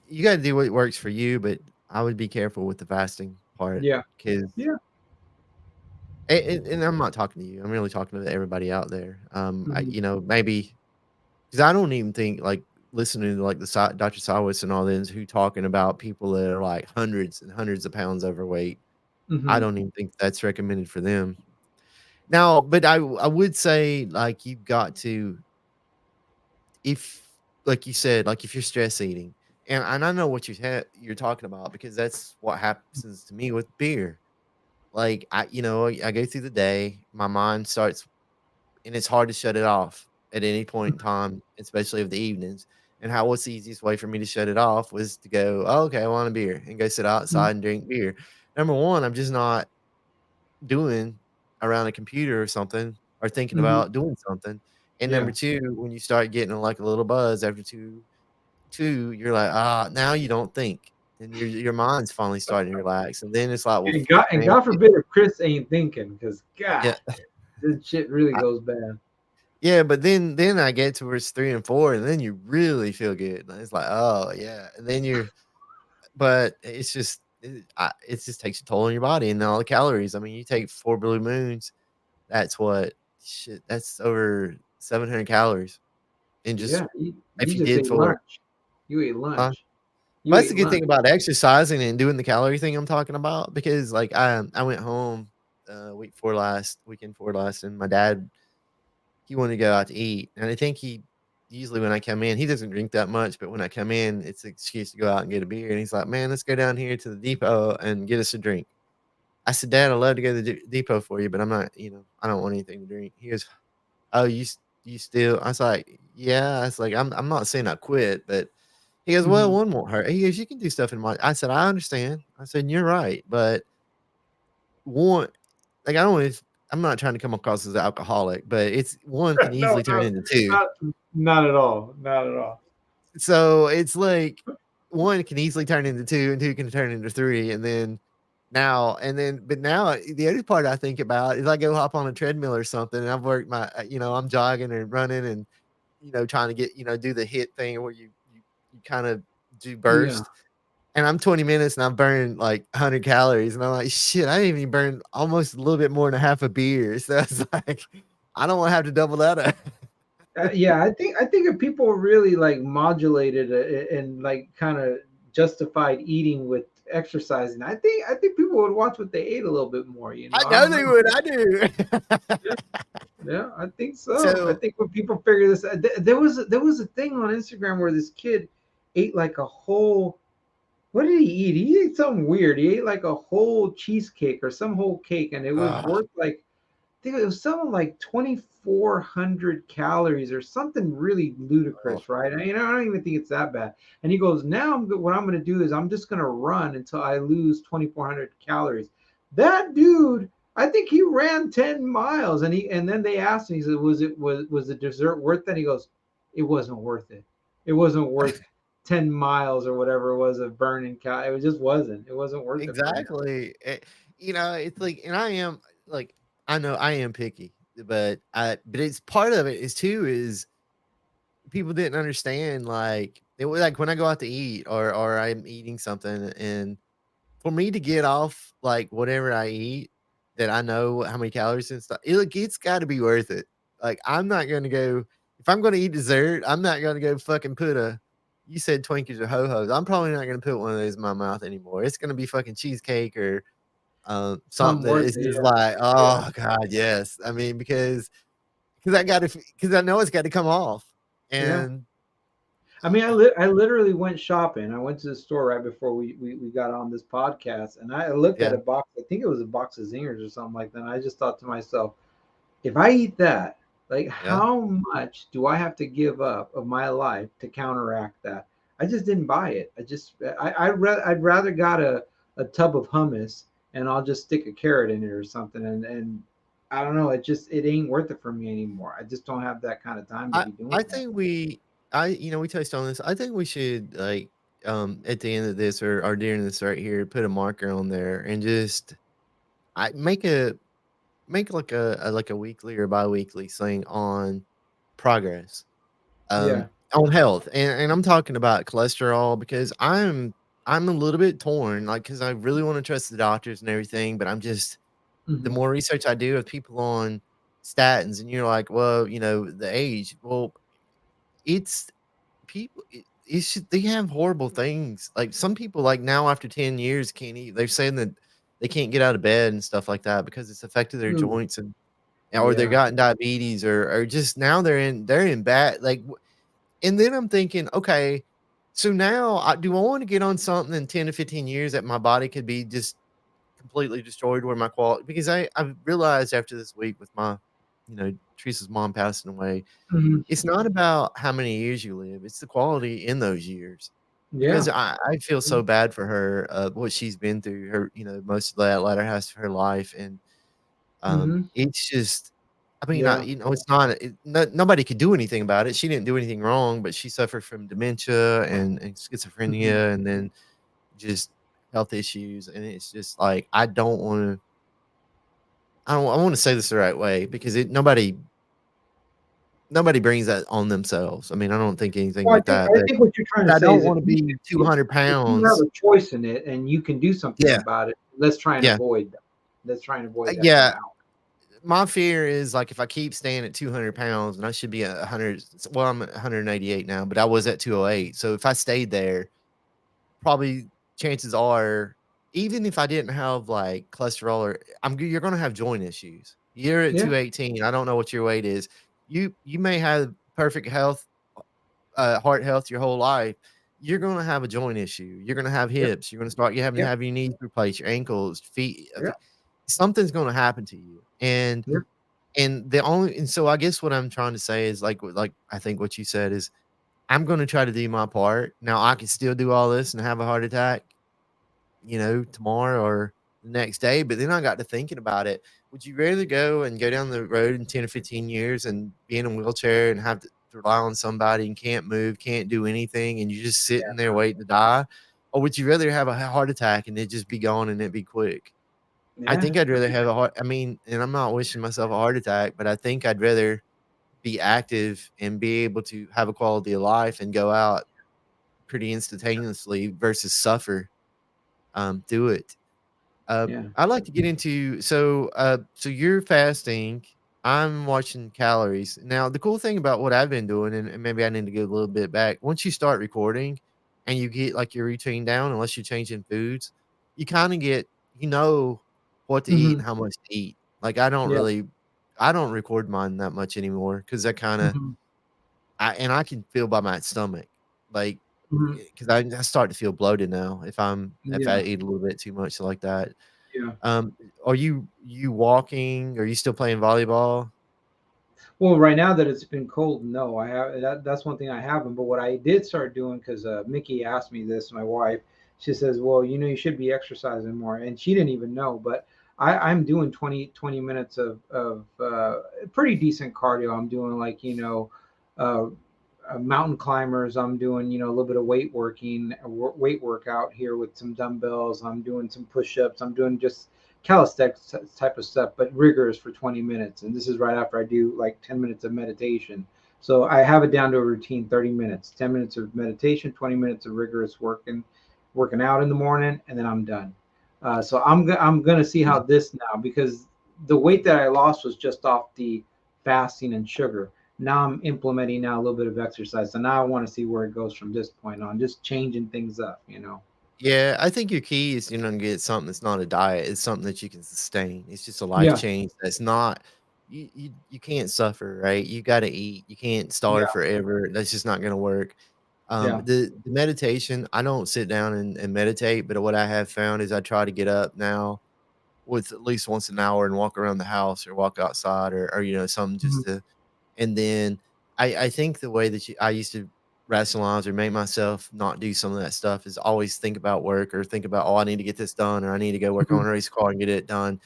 you gotta do what works for you, but I would be careful with the fasting part Yeah. 'cause Yeah. and I'm not talking to you, I'm really talking to everybody out there. Mhm. Maybe 'cause I don't even think, like, listening to, like, the Dr. Sawis and all those who talking about people that are, like, hundreds and hundreds of pounds overweight, I Mhm. don't even think that's recommended for them. Now, but I would say, like, you've got to if like you said, like, if you're stress eating, and I know what you're talking about because that's what happens to me with beer. Like, I go through the day, my mind starts and it's hard to shut it off at any point in time, especially of the evenings. And what's the easiest way for me to shut it off was to go, "Oh, okay, I want a beer," and go sit Mhm. outside and drink beer. Number 1, I'm just not doing around a computer or something or thinking Hmm. about doing something. And number Yeah. 2, when you start getting like a little buzz after 2, you're like, "Ah, now you don't think." And your mind's finally starting to relax. And then it's like, "Well, fuck, And man." God forbid if Chris ain't thinking, because God, Yeah. this shit really I goes bad. Yeah, but then I get towards 3 and 4, and then you really feel good. And it's like, "Oh, yeah." And then you're but it's just it just takes a toll on your body and all the calories. I mean, you take 4 Blue Moons, that's what shit, that's over 700 calories in just Yeah, if you you just did ate 4. lunch. You ate Huh? lunch. Well, You that's the ate good thing lunch. about exercising and doing the calorie thing I'm talking about because, like, I went home, weekend before last, and my dad, he wanted to go out to eat, and I think he usually when I come in, he doesn't drink that much, but when I come in, it's an excuse to go out and get a beer, and he's like, "Man, let's go down here to the depot and get us a drink." I said, "Dad, I'd love to go to the depot for you, but I'm not, I don't want anything to drink." He goes, "Oh, you still?" I was like, "Yeah." I was like, I'm not saying I quit, but he goes, "Well, Mhm. one won't hurt." He goes, "You can do stuff in my." I said, "I understand." I said, "You're right, but one, like, I don't wanna I'm not trying to come across as an alcoholic, but it's one can No, easily turn no, into 2. not not at all, not at all. So, it's like 1 can easily turn into 2, and 2 can turn into 3, and then but now the other part I think about is I go hop on a treadmill or something, and I've worked I'm jogging and running and, trying to get, do the hit thing where you kinda do Yeah. burst. And I'm 20 minutes and I've burned like 100 calories, and I'm like, "Shit, I didn't even burn almost a little bit more than a half a beer." So it's like, I don't wanna have to double that up. Yeah, I think if people really like modulated and like kind of justified eating with exercising, I think people would watch what they ate a little bit more. I I know don't they know. would, I do. Yeah, yeah, I think so. I So think when people figure this out, there was a thing on Instagram where this kid ate like a whole. What did he eat? He ate something weird. He ate like a whole cheesecake or some whole cake, and it was ugh, worth like think it was something like 2,400 calories or something really oh, ludicrous, right? I don't even think it's that bad. And he goes, now what I'm going to do is I'm just going to run until I lose 2,400 calories. That dude, I think he ran 10 miles, and then they asked him, he said, was the dessert worth it? He goes, it wasn't worth it. It wasn't worth 10 miles or whatever it was of burning cal. It just wasn't. It wasn't worth it for him. exactly. It's like and I am like, I know I am picky, but it's part of it is too is people didn't understand, like, it was like when I go out to eat or I'm eating something and for me to get off, like, whatever I eat that I know how many calories and stuff, it's gotta be worth it. Like, I'm not gonna go if I'm gonna eat dessert, I'm not gonna go fucking put a you said Twinkies or Ho-Hos, I'm probably not gonna put one of those in my mouth anymore. It's gonna be fucking cheesecake or, something Something that worth is it. just like, Yeah. "Oh god, yes." I mean, because I gotta because I know it's gotta come off, Yeah. Yeah. and I mean, I literally went shopping. I went to the store right before we got on this podcast, and I looked at yeah, a box. I think it was a box of zingers or something like that. And I just thought to myself, if I eat that, like, yeah. how much do I have to give up of my life to counteract that? I just didn't buy it. I'd rather got a tub of hummus and I'll just stick a carrot in it or something. And I don't know. It ain't worth it for me anymore. I just don't have that kind of time to I be doing I that. think we touched on this. I think we should, like, at the end of this or during this right here, put a marker on there and just I make like a weekly or biweekly thing on progress, Yeah. on health, and I'm talking about cholesterol because I'm a little bit torn, like, because I really wanna trust the doctors and everything, but I'm just the Hmm. more research I do of people on statins, and you're like, "Well, the age." Well, it's it's just they have horrible things. Like, some people, like, now after 10 years can't eat. They're saying that they can't get out of bed and stuff like that because it's affected their Ooh, joints and or they've yeah. gotten diabetes or just now they're in bad like, and then I'm thinking, "Okay, so now do I wanna get on something in 10 to 15 years that my body could be just completely destroyed where my quality because I've realized after this week with Teresa's mom passing away, Mhm. it's not about how many years you live, it's the quality in those years. Because Yeah. I feel so bad for her, what she's been through, her most of that latter half of her life, and Mm-hmm. It's just, I mean, Yeah. it's not, nobody could do anything about it. She didn't do anything wrong, but she suffered from dementia and Mm-hmm. schizophrenia, and then just health issues. And it's just like, I don't want to, I want to say this the right way, because nobody brings that on themselves. I mean, I don't think anything Well, like that, I think what you're trying to but I say don't is want to be if 200 if you have pounds. a choice in it and you can do something Yeah. about it, let's try and Yeah. avoid that. Let's try and avoid that for Yeah. now. My fear is, like, if I keep staying at 200 pounds, and I should be at 100, well, I'm at 188 now, but I was at 208. So if I stayed there, probably chances are, even if I didn't have like cholesterol, or you're gonna have joint issues. You're at Yeah. 218. I don't know what your weight is. You may have perfect health, heart health your whole life. You're gonna have a joint issue. You're gonna have Yep. hips. You're gonna start you having to Yep. have your knees replaced, your ankles, feet. Yep. Something's gonna happen to you. Yep. And so I guess what I'm trying to say is, like I think what you said is, I'm gonna try to do my part. Now I can still do all this and have a heart attack, tomorrow or the next day. But then I got to thinking about it. Would you rather go down the road in 10 or 15 years and be in a wheelchair and have to rely on somebody and can't move, can't do anything, and you're just sitting there waiting to die? Or would you rather have a heart attack and it just be gone and it be quick? I Yeah. think I'd rather have a heart. I mean, and I'm not wishing myself a heart attack, but I think I'd rather be active and be able to have a quality of life and go out pretty instantaneously versus suffer through it. Yeah. I'd like to get into, so you're fasting. I'm watching calories. Now, the cool thing about what I've been doing, and maybe I need to go a little bit back. Once you start recording and you get like your routine down, unless you're changing foods, you kind of get, what to eat Mm-hmm. and how much to eat. Like, Yeah. I don't record mine that much anymore, because I kind of, Mm-hmm. I can feel by my stomach, like, Mm-hmm. because I start to feel bloated now if I Yeah. eat a little bit too much like that. Yeah. Are you walking? Are you still playing volleyball? Well, right now that it's been cold, no, I have that's one thing I haven't. But what I did start doing, because Mickey asked me this, my wife, she says, "Well, you should be exercising more," and she didn't even know. But I'm doing 20 minutes of pretty decent cardio. I'm doing like uh, mountain climbers. I'm doing a little bit of weight workout here with some dumbbells. I'm doing some push-ups. I'm doing just calisthenics type of stuff, but rigorous for 20 minutes. And this is right after I do like 10 minutes of meditation. So I have it down to a routine: 30 minutes, 10 minutes of meditation, 20 minutes of rigorous working out in the morning, and then I'm done. So I'm gonna see how this now, because the weight that I lost was just off the fasting and sugar. Now I'm implementing now a little bit of exercise. So now I want to see where it goes from this point on, just changing things up. Yeah, I think your key is, to get something that's not a diet. It's something that you can sustain. It's just a life Yeah, change that's not, you can't suffer, right? You gotta eat. You can't starve yeah, forever. That's just not gonna work. yeah. The meditation, I don't sit down and meditate, but what I have found is I try to get up now with at least once an hour and walk around the house or walk outside, or something, Mhm, just to. And then I think the way that I used to rationalize or make myself not do some of that stuff is always think about work, or think about, "Oh, I need to get this done," or "I need to go work on mhm, a race car and get it done,"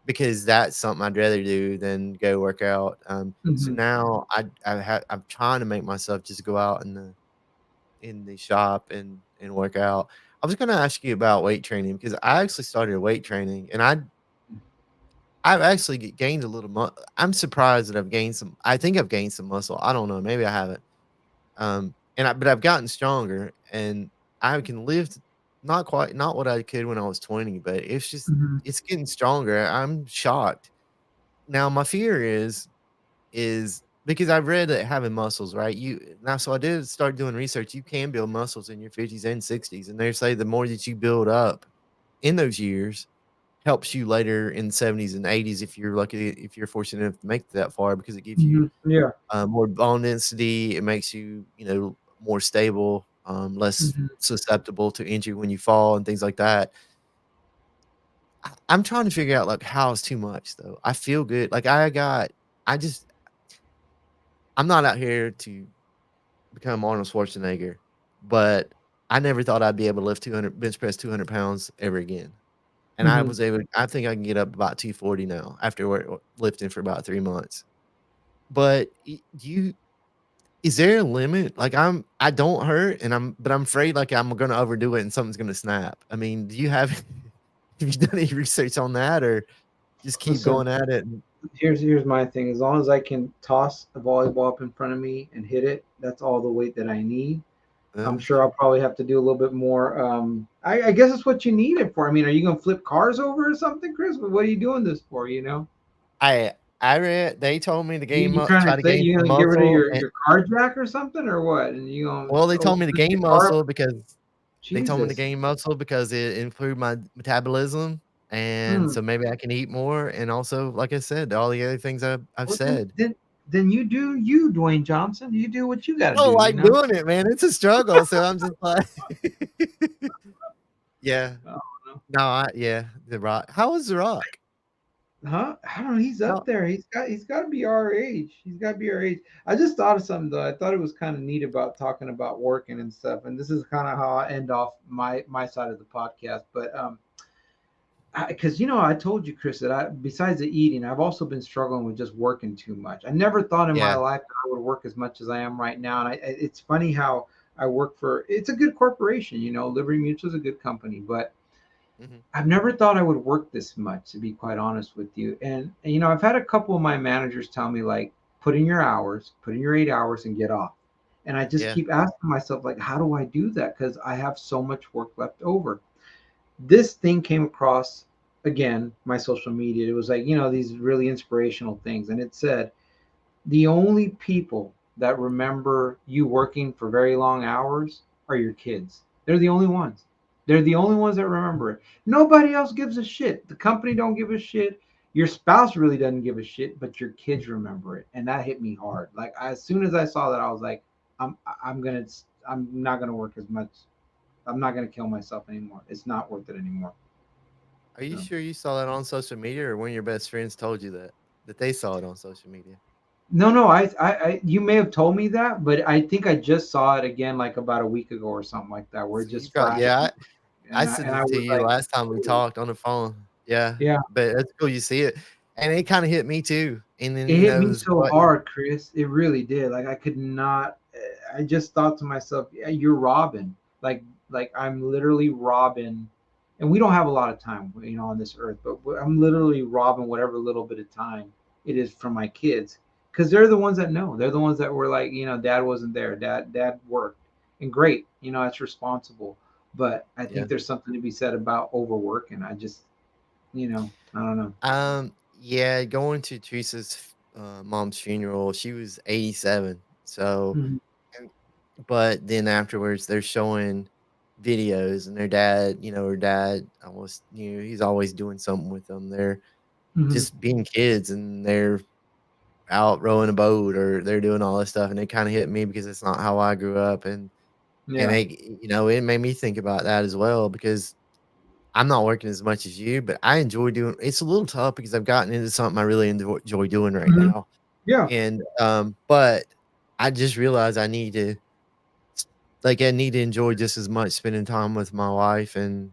because that's something I'd rather do than go work out. So mhm. now I'm trying to make myself just go out in the shop and work out. I was gonna ask you about weight training, because I actually started weight training, and I've actually gained a little I'm surprised that I think I've gained some muscle. I don't know, maybe I haven't. But I've gotten stronger, and I can lift, not what I could when I was 20, but Mhm, it's getting stronger. I'm shocked. Now my fear is because I've read that having muscles, right? So I did start doing research. You can build muscles in your 50s and 60s, and they say the more that you build up in those years helps you later in 70s and 80s, if you're lucky, if you're fortunate enough to make it that far, because it gives you mhm. Yeah. more bone density. It makes you, more stable, less Mhm, susceptible to injury when you fall and things like that. I'm trying to figure out, like, how is too much though. I feel good. Like, I just, I'm not out here to become Arnold Schwarzenegger, but I never thought I'd be able to lift 200, bench press 200 pounds ever again. and Hmm. I think I can get up about 240 now after lifting for about 3 months. But do you is there a limit? Like, I don't hurt, and I'm afraid, like, I'm gonna overdo it and something's gonna snap. I mean, do you have have you done any research on that, or just keep Listen, going at it and here's my thing. As long as I can toss a volleyball up in front of me and hit it, that's all the weight that I need. I'm that's sure I'll true. probably have to do a little bit more. I guess it's what you need it for. I mean, are you gonna flip cars over or something, Chris? What are you doing this for? You know, I read they told me to you trying try to to say gain you're some gonna get rid of muscle, your and car jack or something or what? And you gonna well, they told me to flip your gain car up? muscle because they told me to Jesus. gain muscle because it improved my metabolism, and Hmm. so maybe I can eat more, and also, like I said, all the other things I've Well, said. then you do you, Dwayne Johnson. You do what you I got to do. don't You like know. doing it, man, it's a struggle, so I'm just like yeah. I don't know. No, yeah, The Rock. How is The Rock? Huh? I don't know. He's up How there. He's got to be our age. He's got to be our age. I just thought of something though. I thought it was kind of neat about talking about working and stuff. And this is kind of how I end off my side of the podcast. But because I told you, Chris, that besides the eating, I've also been struggling with just working too much. I never thought in my yeah, life that I would work as much as I am right now. And it's funny how I work for. It's a good corporation. Liberty Mutual is a good company, but mhm, I've never thought I would work this much, to be quite honest with you. And I've had a couple of my managers tell me, like, put in your hours, put in your 8 hours and get off. And I just yeah, keep asking myself, like, how do I do that? Because I have so much work left over. This thing came across again, my social media. It was like, these really inspirational things. And it said, the only people that remember you working for very long hours are your kids. They're the only ones. They're the only ones that remember it. Nobody else gives a shit. The company don't give a shit. Your spouse really doesn't give a shit, but your kids remember it, and that hit me hard. Like as soon as I saw that, I was like, I'm I'm gonna I'm not gonna work as much. I'm not gonna kill myself anymore. It's not worth it anymore. Are you So. sure you saw that on social media, or one of your best friends told you that they saw it on social media? No, no, you may have told me that, but I think I just saw it again like about a week ago or something like that, where it So you just probably flashed, yeah, I and I sent and I it to was you like, last time we "Holy." talked on the phone. Yeah, Yeah, but it's cool you see it, and it kinda hit me too, and then, it hit me it's so what hard, Chris. It really did. Like I could not. I just thought to myself, "Yeah, you're robbing." Like I'm literally robbing, and we don't have a lot of time, on this earth, but I'm literally robbing whatever little bit of time it is from my kids, because they're the ones that know. They're the ones that were like, Dad wasn't there. Dad worked, and great, that's responsible. But I yeah. think there's something to be said about overworking. I just, I don't know. Yeah, going to Teresa's, mom's funeral, she was 87, so Mhm. and but then afterwards, they're showing videos, and her dad almost he's always doing something with them. They're Mhm. just being kids, and they're out rowing a boat, or they're doing all this stuff, and it kinda hit me because it's not how I grew up, and Yeah. it made me think about that as well because I'm not working as much as you, but I enjoy doing it's a little tough because I've gotten into something I really enjoy doing right Mhm. now, Yeah. and, but I just realized I need to enjoy just as much spending time with my wife, and,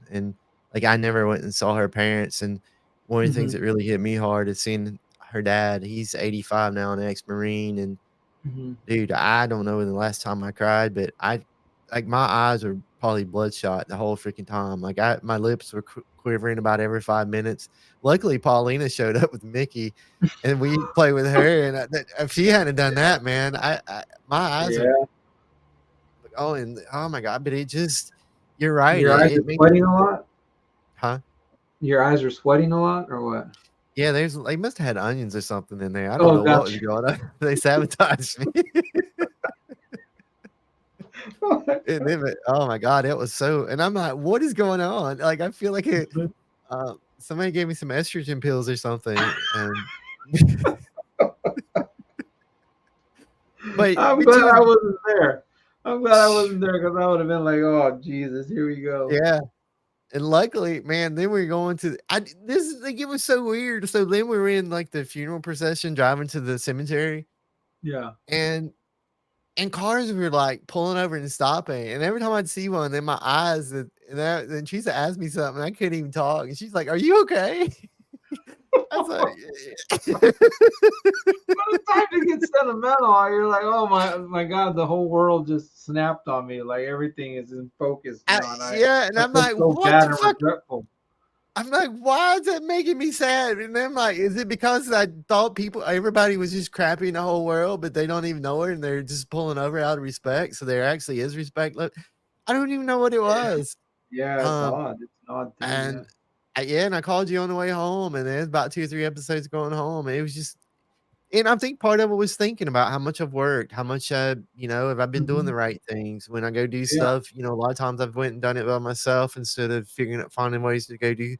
like, I never went and saw her parents, and one of the things Mhm. that really hit me hard is seeing her dad. He's 85 now, an ex-Marine, and Mhm. dude, I don't know when the last time I cried, but my eyes were probably bloodshot the whole freaking time. Like, my lips were quivering about every 5 minutes. Luckily, Paulina showed up with Mickey, and we played with her, and if she hadn't done that, man, my eyes would Yeah. and oh my god, but it just you're right, Your eyes are it makes sweating a lot? huh? Your eyes are sweating a lot or what? Yeah, they must have had onions or something in there. I don't Oh, know what was gotcha. going on. They sabotaged me. And then oh my god, it was so and I'm like, "What is going on?" Like, I feel like somebody gave me some estrogen pills or something, and I'm but glad you I wasn't there. I'm glad I wasn't there because I would have been like, "Oh, Jesus, here we go." yeah, and luckily, man, then we are going to I this is like, it was so weird. So then we were in, like, the funeral procession driving to the cemetery, Yeah. and cars were, like, pulling over and stopping, and every time I'd see one, then my eyes and she's asked me something, I couldn't even talk, and she's like, "Are you okay?" I was like, When it's time to get sentimental, you're like, oh my god, the whole world just snapped on me. Like everything is in focus I now, and yeah, and I I'm feel like, so "What bad the and fuck?" regretful. I'm like, "Why is that making me sad?" And I'm like, "Is it because I thought everybody was just crappy in the whole world, but they don't even know it, and they're just pulling over out of respect, so there actually is respect?" Look, I don't even know what it Yeah, was. yeah, it's Um, odd. It's an odd thing. Yeah. and yeah, and I called you on the way home, and there's about 2 or 3 episodes going home, and it was just and I think part of it was thinking about how much I've worked, how much have I been doing Hmm. the right things when I go do Yeah. stuff, a lot of times I've went and done it by myself instead of finding ways to go do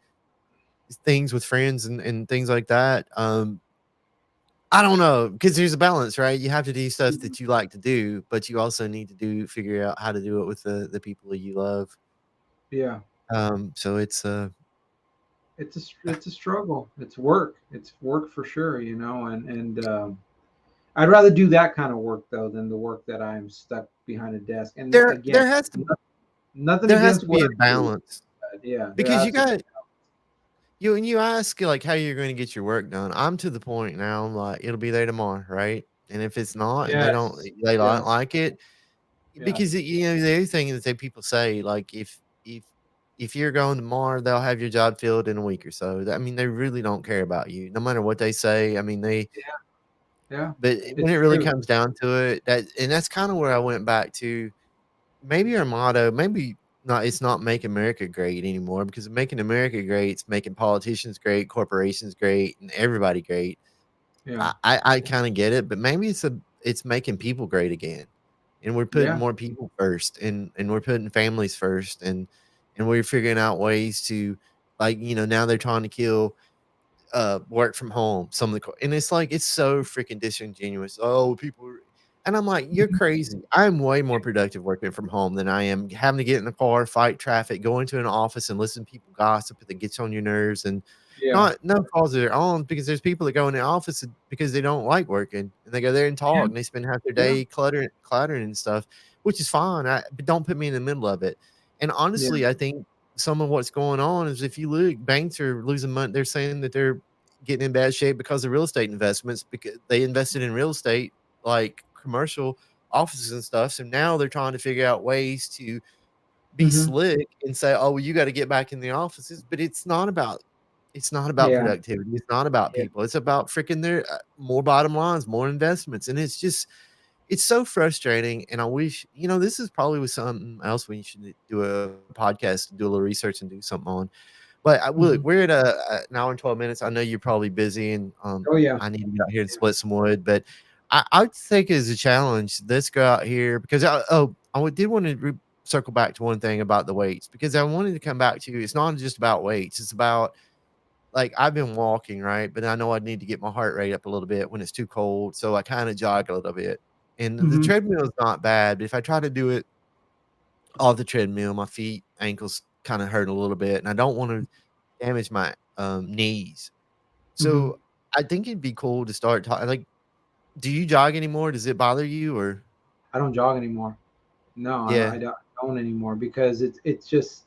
things with friends and things like that. I don't know because there's a balance, right? You have to do stuff Mhm. that you like to do, but you also need to figure out how to do it with the people that you love. Yeah. So It's a struggle. It's work. It's work for sure. And I'd rather do that kind of work though than the work that I'm stuck behind a desk. And there again, there has to nothing there has against to what be a I do. balance But yeah, there because you has to be. got you ask like how you're going to get your work done. I'm to the point now. I'm like it'll be there tomorrow, right? And if it's not, and Yes. they don't Yes. like it, Yeah. because the other thing that people say, like if you're going tomorrow, they'll have your job filled in a week or so. I mean, they really don't care about you, no matter what they say. I mean, Yeah. Yeah. but when It's it really true. comes down to it, that's kind of where I went back to. Maybe our motto, maybe not. It's not make America great anymore because making America great, it's making politicians great, corporations great, and everybody great. Yeah. I kind of get it, but maybe it's making people great again, and we're putting Yeah. more people first, and we're putting families first, and we're figuring out ways to like now they're trying to kill work from home. Some of the and it's like it's so freaking disingenuous. Oh, and I'm like, you're Mhm. crazy. I'm way more productive working from home than I am having to get in the car, fight traffic, go into an office and listen to people gossip that gets on your nerves and Yeah. not no fault of their own because there's people that go in the office because they don't like working and they go there and Yeah. talk and they spend half their Yeah. day clattering and stuff, which is fine. But don't put me in the middle of it. And Yeah. honestly, I think some of what's going on is if you look, banks are losing money. They're saying that they're getting in bad shape because of real estate investments because they invested in real estate like commercial offices and stuff. So now they're trying to figure out ways to be Hmm. slick and say, "Oh, well, you got to get back in the offices." But it's not about Yeah. productivity. It's not about Yeah. people. It's about freaking their more bottom lines, more investments, and it's so frustrating. And I wish this is probably was something else we should do a podcast, do a little research, and do something on. But I look, Hmm. we're at an hour and 12 minutes. I know you're probably busy and, Oh yeah. I need to get out here and split some wood, but I think as a challenge, let's go out here because did want to circle back to one thing about the weights because I wanted to come back to you. It's not just about weights. It's about like I've been walking, right? But I know I need to get my heart rate up a little bit when it's too cold. So I kind of jog a little bit. And the Hmm. treadmill is not bad, but if I try to do it off the treadmill, my feet, ankles kind of hurt a little bit. And I don't want to damage my, knees. Hmm. So, I think it'd be cool to start like, do you jog anymore? Does it bother you or I don't jog anymore. No, yeah, I don't anymore because it's just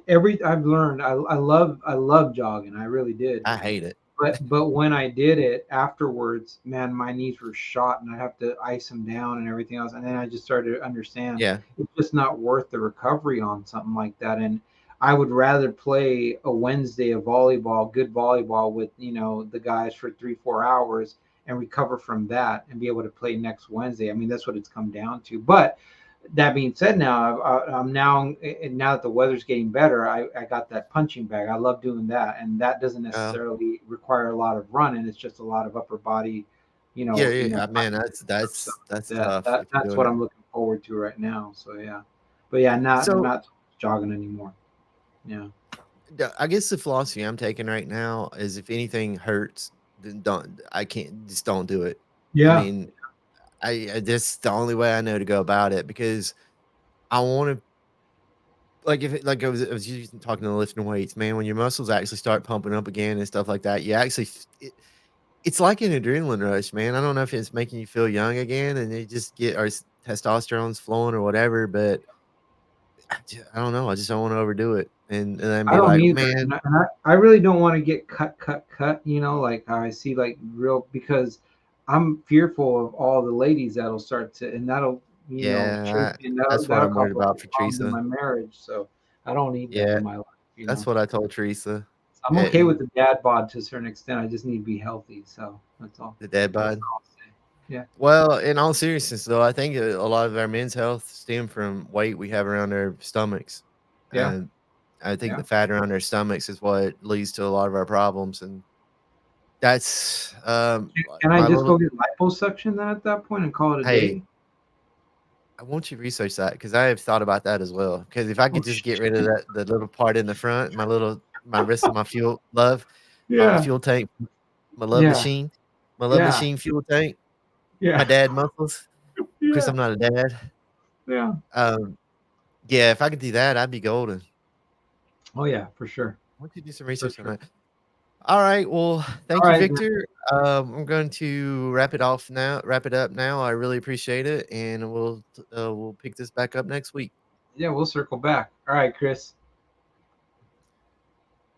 every I've learned I love jogging. I really did. I hate it. But when I did it afterwards, man, my knees were shot and I have to ice them down and everything else. And then I just started to understand Yeah. it's just not worth the recovery on something like that. And I would rather play a Wednesday of volleyball, good volleyball with, the guys for 3, 4 hours and recover from that and be able to play next Wednesday. I mean, that's what it's come down to. But that being said, I'm now, and now that the weather's getting better, I got that punching bag. I love doing that, and that doesn't Oh, necessarily require a lot of running. It's just a lot of upper body, yeah, yeah, man, punching stuff. So that's that, tough that if you're that's doing what it. I'm looking forward to right now. So yeah, but yeah, So, not jogging anymore. Yeah. I guess the philosophy I'm taking right now is if anything hurts, then I can't just don't do it. I Yeah. mean, that's the only way I know to go about it because I wanna like, if it like, I was using talking to lifting weights, man, when your muscles actually start pumping up again and stuff like that, you actually it's like an adrenaline rush, man. I don't know if it's making you feel young again and you just get or testosterone's flowing or whatever, but I don't know. I just don't want to overdo it, and then I be don't like, either, man, and I really don't want to get cut. Like I see like real because I'm fearful of all the ladies that'll start to, and that'll choke yeah, me, and that'll that's what that'll I'm cause worried a lot about of for problems in Teresa. my marriage. So I don't need that Yeah, in my life. that's what I told Teresa, I'm okay with and the dad bod to a certain extent. I just need to be healthy. So that's all. the dad That's bod. all I'll say. Yeah. Well, in all seriousness, though, I think a lot of our men's health stem from weight we have around our stomachs, Yeah. and I think Yeah. the fat around our stomachs is what leads to a lot of our problems, and that's, like, Can I my just little go get liposuction then at that point and call it a hey, day? I want you to research that because I have thought about that as well. Because if I Oh could just get rid of shit. that the little part in the front, my rest of my fuel love, my Yeah. fuel tank, my love Yeah. machine, my love Yeah. machine fuel tank, my Yeah. dad muscles, of course, Yeah. I'm not a dad. Yeah. Um, yeah, if I could do that, I'd be golden. Oh yeah, for sure. Why don't you do some For research on sure. that? Alright, well, All thank you, right. Man. Victor. I'm going to wrap it up now. I really appreciate it, and we'll pick this back up next week. Yeah, we'll circle back. All right, Chris.